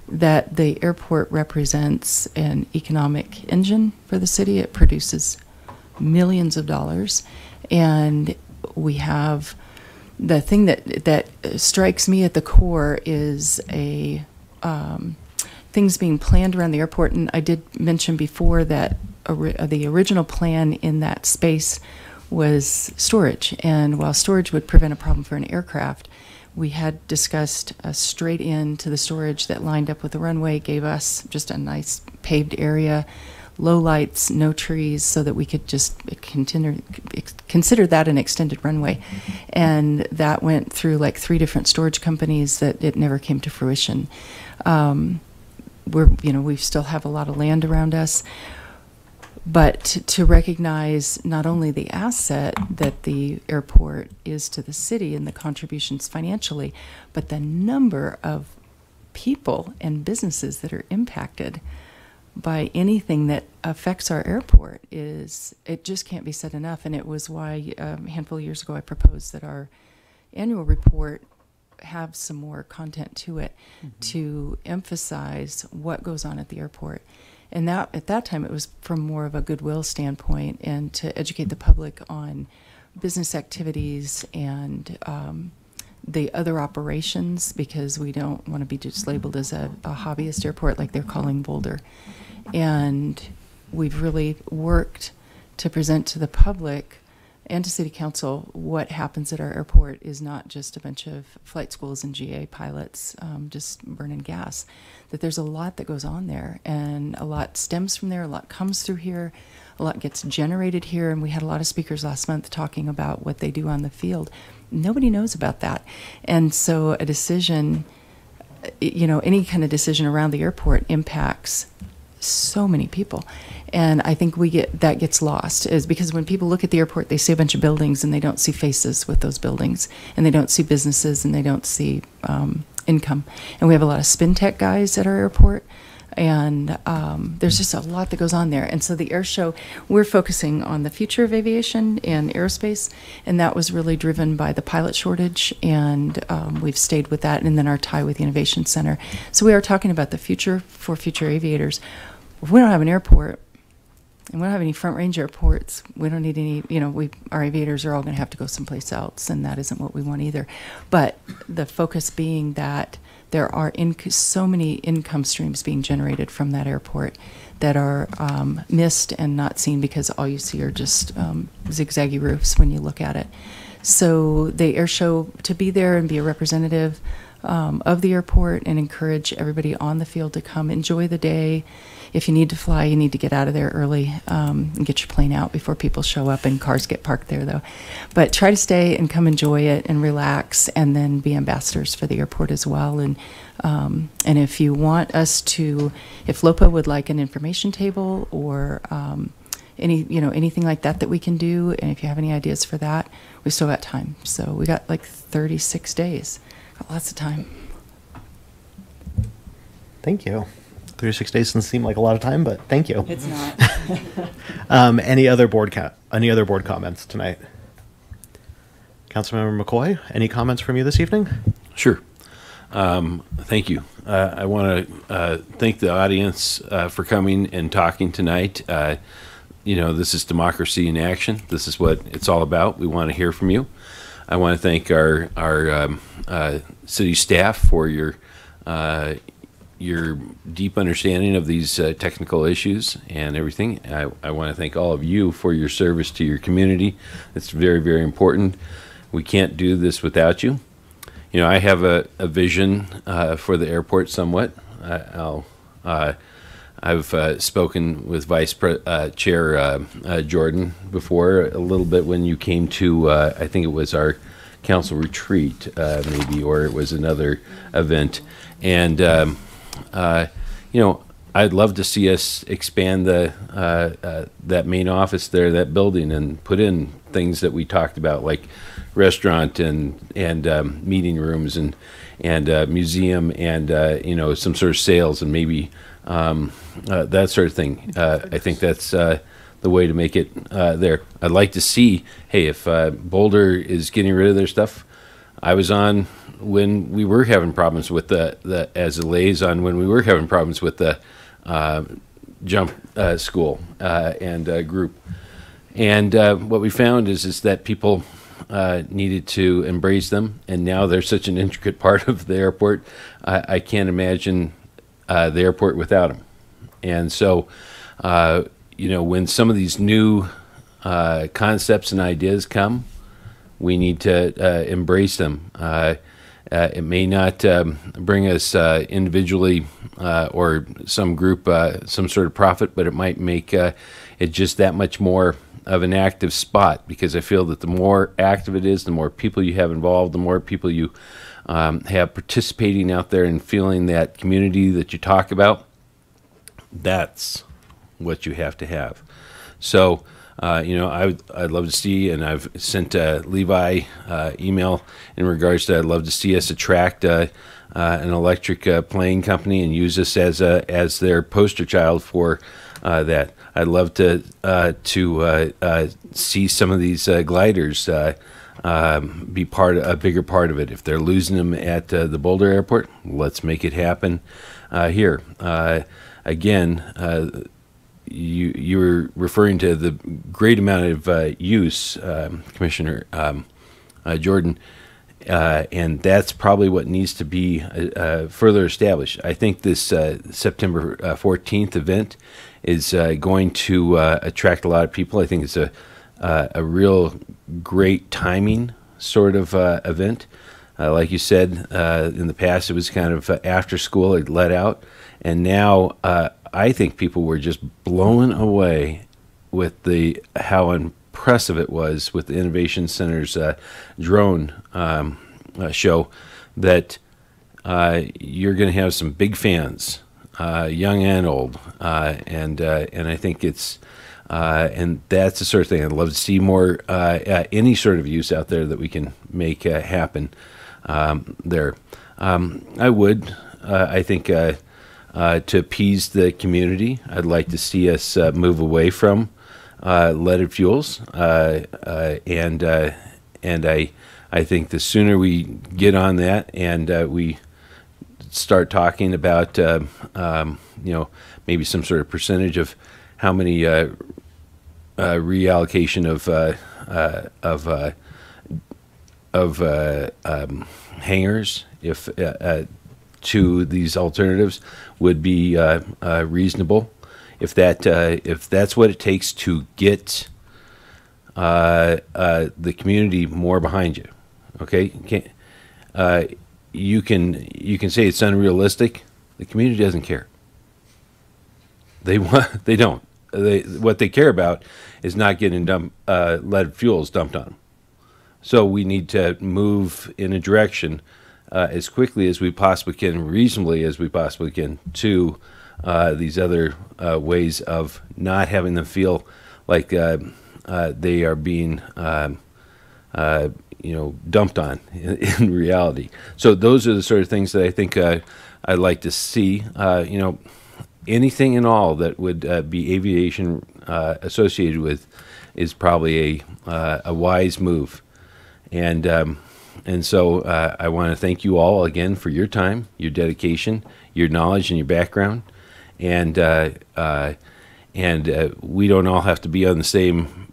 that the airport represents an economic engine for the city. It produces millions of dollars, and we have the thing that strikes me at the core is things being planned around the airport. And I did mention before that the original plan in that space was storage, and while storage would prevent a problem for an aircraft, we had discussed a straight in to the storage that lined up with the runway, gave us just a nice paved area, low lights, no trees, so that we could just consider that an extended runway. And that went through like 3 different storage companies that it never came to fruition. We still have a lot of land around us. But to recognize not only the asset that the airport is to the city and the contributions financially, but the number of people and businesses that are impacted by anything that affects our airport it just can't be said enough. And it was why a handful of years ago I proposed that our annual report have some more content to it to emphasize what goes on at the airport. And that at that time, it was from more of a goodwill standpoint and to educate the public on business activities and the other operations, because we don't want to be just labeled as a hobbyist airport like they're calling Boulder. And we've really worked to present to the public and to City Council what happens at our airport is not just a bunch of flight schools and GA pilots just burning gas, that there's a lot that goes on there, and a lot stems from there, a lot comes through here, a lot gets generated here, and we had a lot of speakers last month talking about what they do on the field. Nobody knows about that. And so a decision, any kind of decision around the airport impacts so many people. And I think that gets lost, is because when people look at the airport, they see a bunch of buildings and they don't see faces with those buildings, and they don't see businesses, and they don't see income. And we have a lot of spin tech guys at our airport, and there's just a lot that goes on there. And so the air show, we're focusing on the future of aviation and aerospace, and that was really driven by the pilot shortage, and we've stayed with that, and then our tie with the Innovation Center. So we are talking about the future for future aviators. If we don't have an airport, and we don't have any front range airports, we don't need any, our aviators are all going to have to go someplace else, and that isn't what we want either. But the focus being that there are so many income streams being generated from that airport that are missed and not seen, because all you see are just zigzaggy roofs when you look at it. So the air show, to be there and be a representative of the airport and encourage everybody on the field to come enjoy the day. If you need to fly, you need to get out of there early and get your plane out before people show up, and cars get parked there, though. But try to stay and come enjoy it and relax, and then be ambassadors for the airport as well. And if you want us to, if LOPA would like an information table or anything like that we can do, and if you have any ideas for that, we still got time. So we got like 36 days. Got lots of time. Thank you. 36 days doesn't seem like a lot of time, but thank you. It's not. Any other board comments tonight? Councilmember McCoy, any comments from you this evening? Sure. Thank you. I want to thank the audience for coming and talking tonight. This is democracy in action. This is what it's all about. We want to hear from you. I want to thank our city staff for your deep understanding of these technical issues and everything. I want to thank all of you for your service to your community. It's very, very important. We can't do this without you. I have a vision for the airport somewhat. I'll I've spoken with Chair Jordan before a little bit when you came to, I think it was our council retreat, maybe, or it was another event. And, you know, I'd love to see us expand that main office there, that building, and put in things that we talked about, like restaurant and meeting rooms and museum and you know, some sort of sales and maybe that sort of thing. I think that's the way to make it there. I'd like to see, hey, if Boulder is getting rid of their stuff. I was on when we were having problems with as a liaison, when we were having problems with the jump school and group. And what we found is that people needed to embrace them, and now they're such an intricate part of the airport. I can't imagine the airport without them. And so, you know, when some of these new concepts and ideas come, we need to embrace them. It may not bring us individually or some group some sort of profit, but it might make it just that much more of an active spot, because I feel that the more active it is, the more people you have involved, the more people you have participating out there and feeling that community that you talk about. That's what you have to have. So, you know, I'd love to see, and I've sent Levi email in regards to I'd love to see us attract an electric plane company and use us as their poster child for that. I'd love to see some of these gliders be a bigger part of it. If they're losing them at the Boulder Airport, let's make it happen here. Again, you were referring to the great amount of use, Commissioner Jordan, and that's probably what needs to be further established. I think this September 14th event is going to attract a lot of people. I think it's a real great timing sort of event. Like you said, in the past it was kind of after school, it let out, and now I think people were just blown away with how impressive it was with the Innovation Center's drone show, that you're going to have some big fans, young and old, and I think it's and that's the sort of thing I'd love to see more, any sort of use out there that we can make happen there. I would, I think, to appease the community, I'd like to see us move away from leaded fuels, and I think the sooner we get on that and we start talking about, you know, maybe some sort of percentage of how many reallocation of hangars if to these alternatives would be reasonable. If that's what it takes to get the community more behind you, okay? You can say it's unrealistic. The community doesn't care. They don't. What they care about is not getting lead fuels dumped on them. So we need to move in a direction as quickly as we possibly can, reasonably as we possibly can, to these other ways of not having them feel like they are being you know, dumped on in reality. So those are the sort of things that I think I'd like to see. You know, anything and all that would be aviation associated with is probably a wise move. And so I want to thank you all again for your time, your dedication, your knowledge, and your background. And we don't all have to be on the same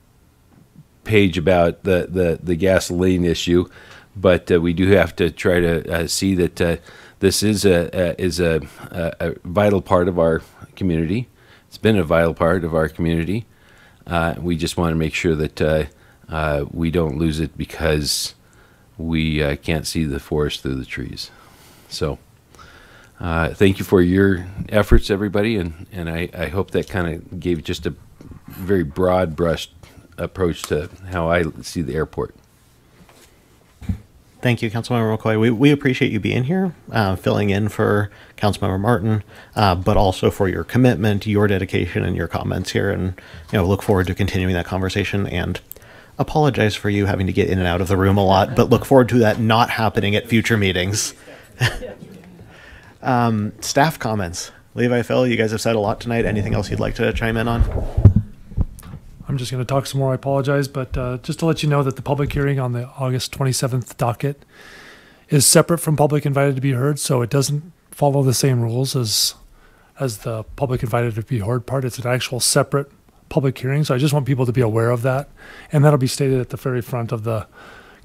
page about the gasoline issue, but we do have to try to see that this is a vital part of our community. It's been a vital part of our community. We just want to make sure that we don't lose it because we can't see the forest through the trees. So thank you for your efforts, everybody, and I hope that kind of gave just a very broad brushed approach to how I see the airport. Thank you, Councilmember McCoy. We appreciate you being here, filling in for Councilmember Martin, but also for your commitment, your dedication, and your comments here. And look forward to continuing that conversation. And apologize for you having to get in and out of the room a lot, but look forward to that not happening at future meetings. Staff comments. Levi, Phil, you guys have said a lot tonight. Anything else you'd like to chime in on? I'm just going to talk some more. I apologize, but just to let you know that the public hearing on the August 27th docket is separate from public invited to be heard, so it doesn't follow the same rules as the public invited to be heard part. It's an actual separate public hearing, so I just want people to be aware of that, and that'll be stated at the very front of the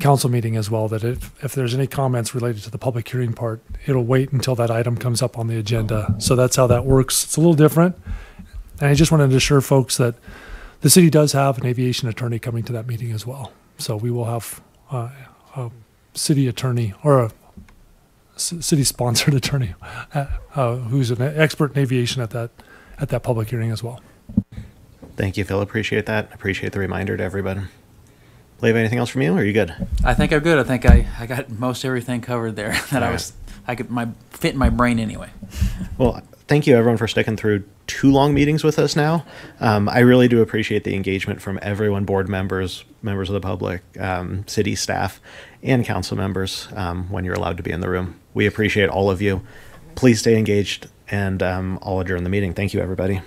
council meeting as well, that if there's any comments related to the public hearing part, it'll wait until that item comes up on the agenda. So that's how that works. It's a little different, and I just wanted to assure folks that the city does have an aviation attorney coming to that meeting as well. So we will have a city attorney or a city-sponsored attorney who's an expert in aviation at that public hearing as well. Thank you, Phil. Appreciate that. Appreciate the reminder to everybody. Leave anything else from you, or are you good? I think I'm good. I think I got most everything covered there that I could fit in my brain anyway. Well, thank you everyone for sticking through 2 long meetings with us now. I really do appreciate the engagement from everyone, board members, members of the public, city staff, and council members when you're allowed to be in the room. We appreciate all of you. Please stay engaged, and I'll adjourn the meeting. Thank you, everybody.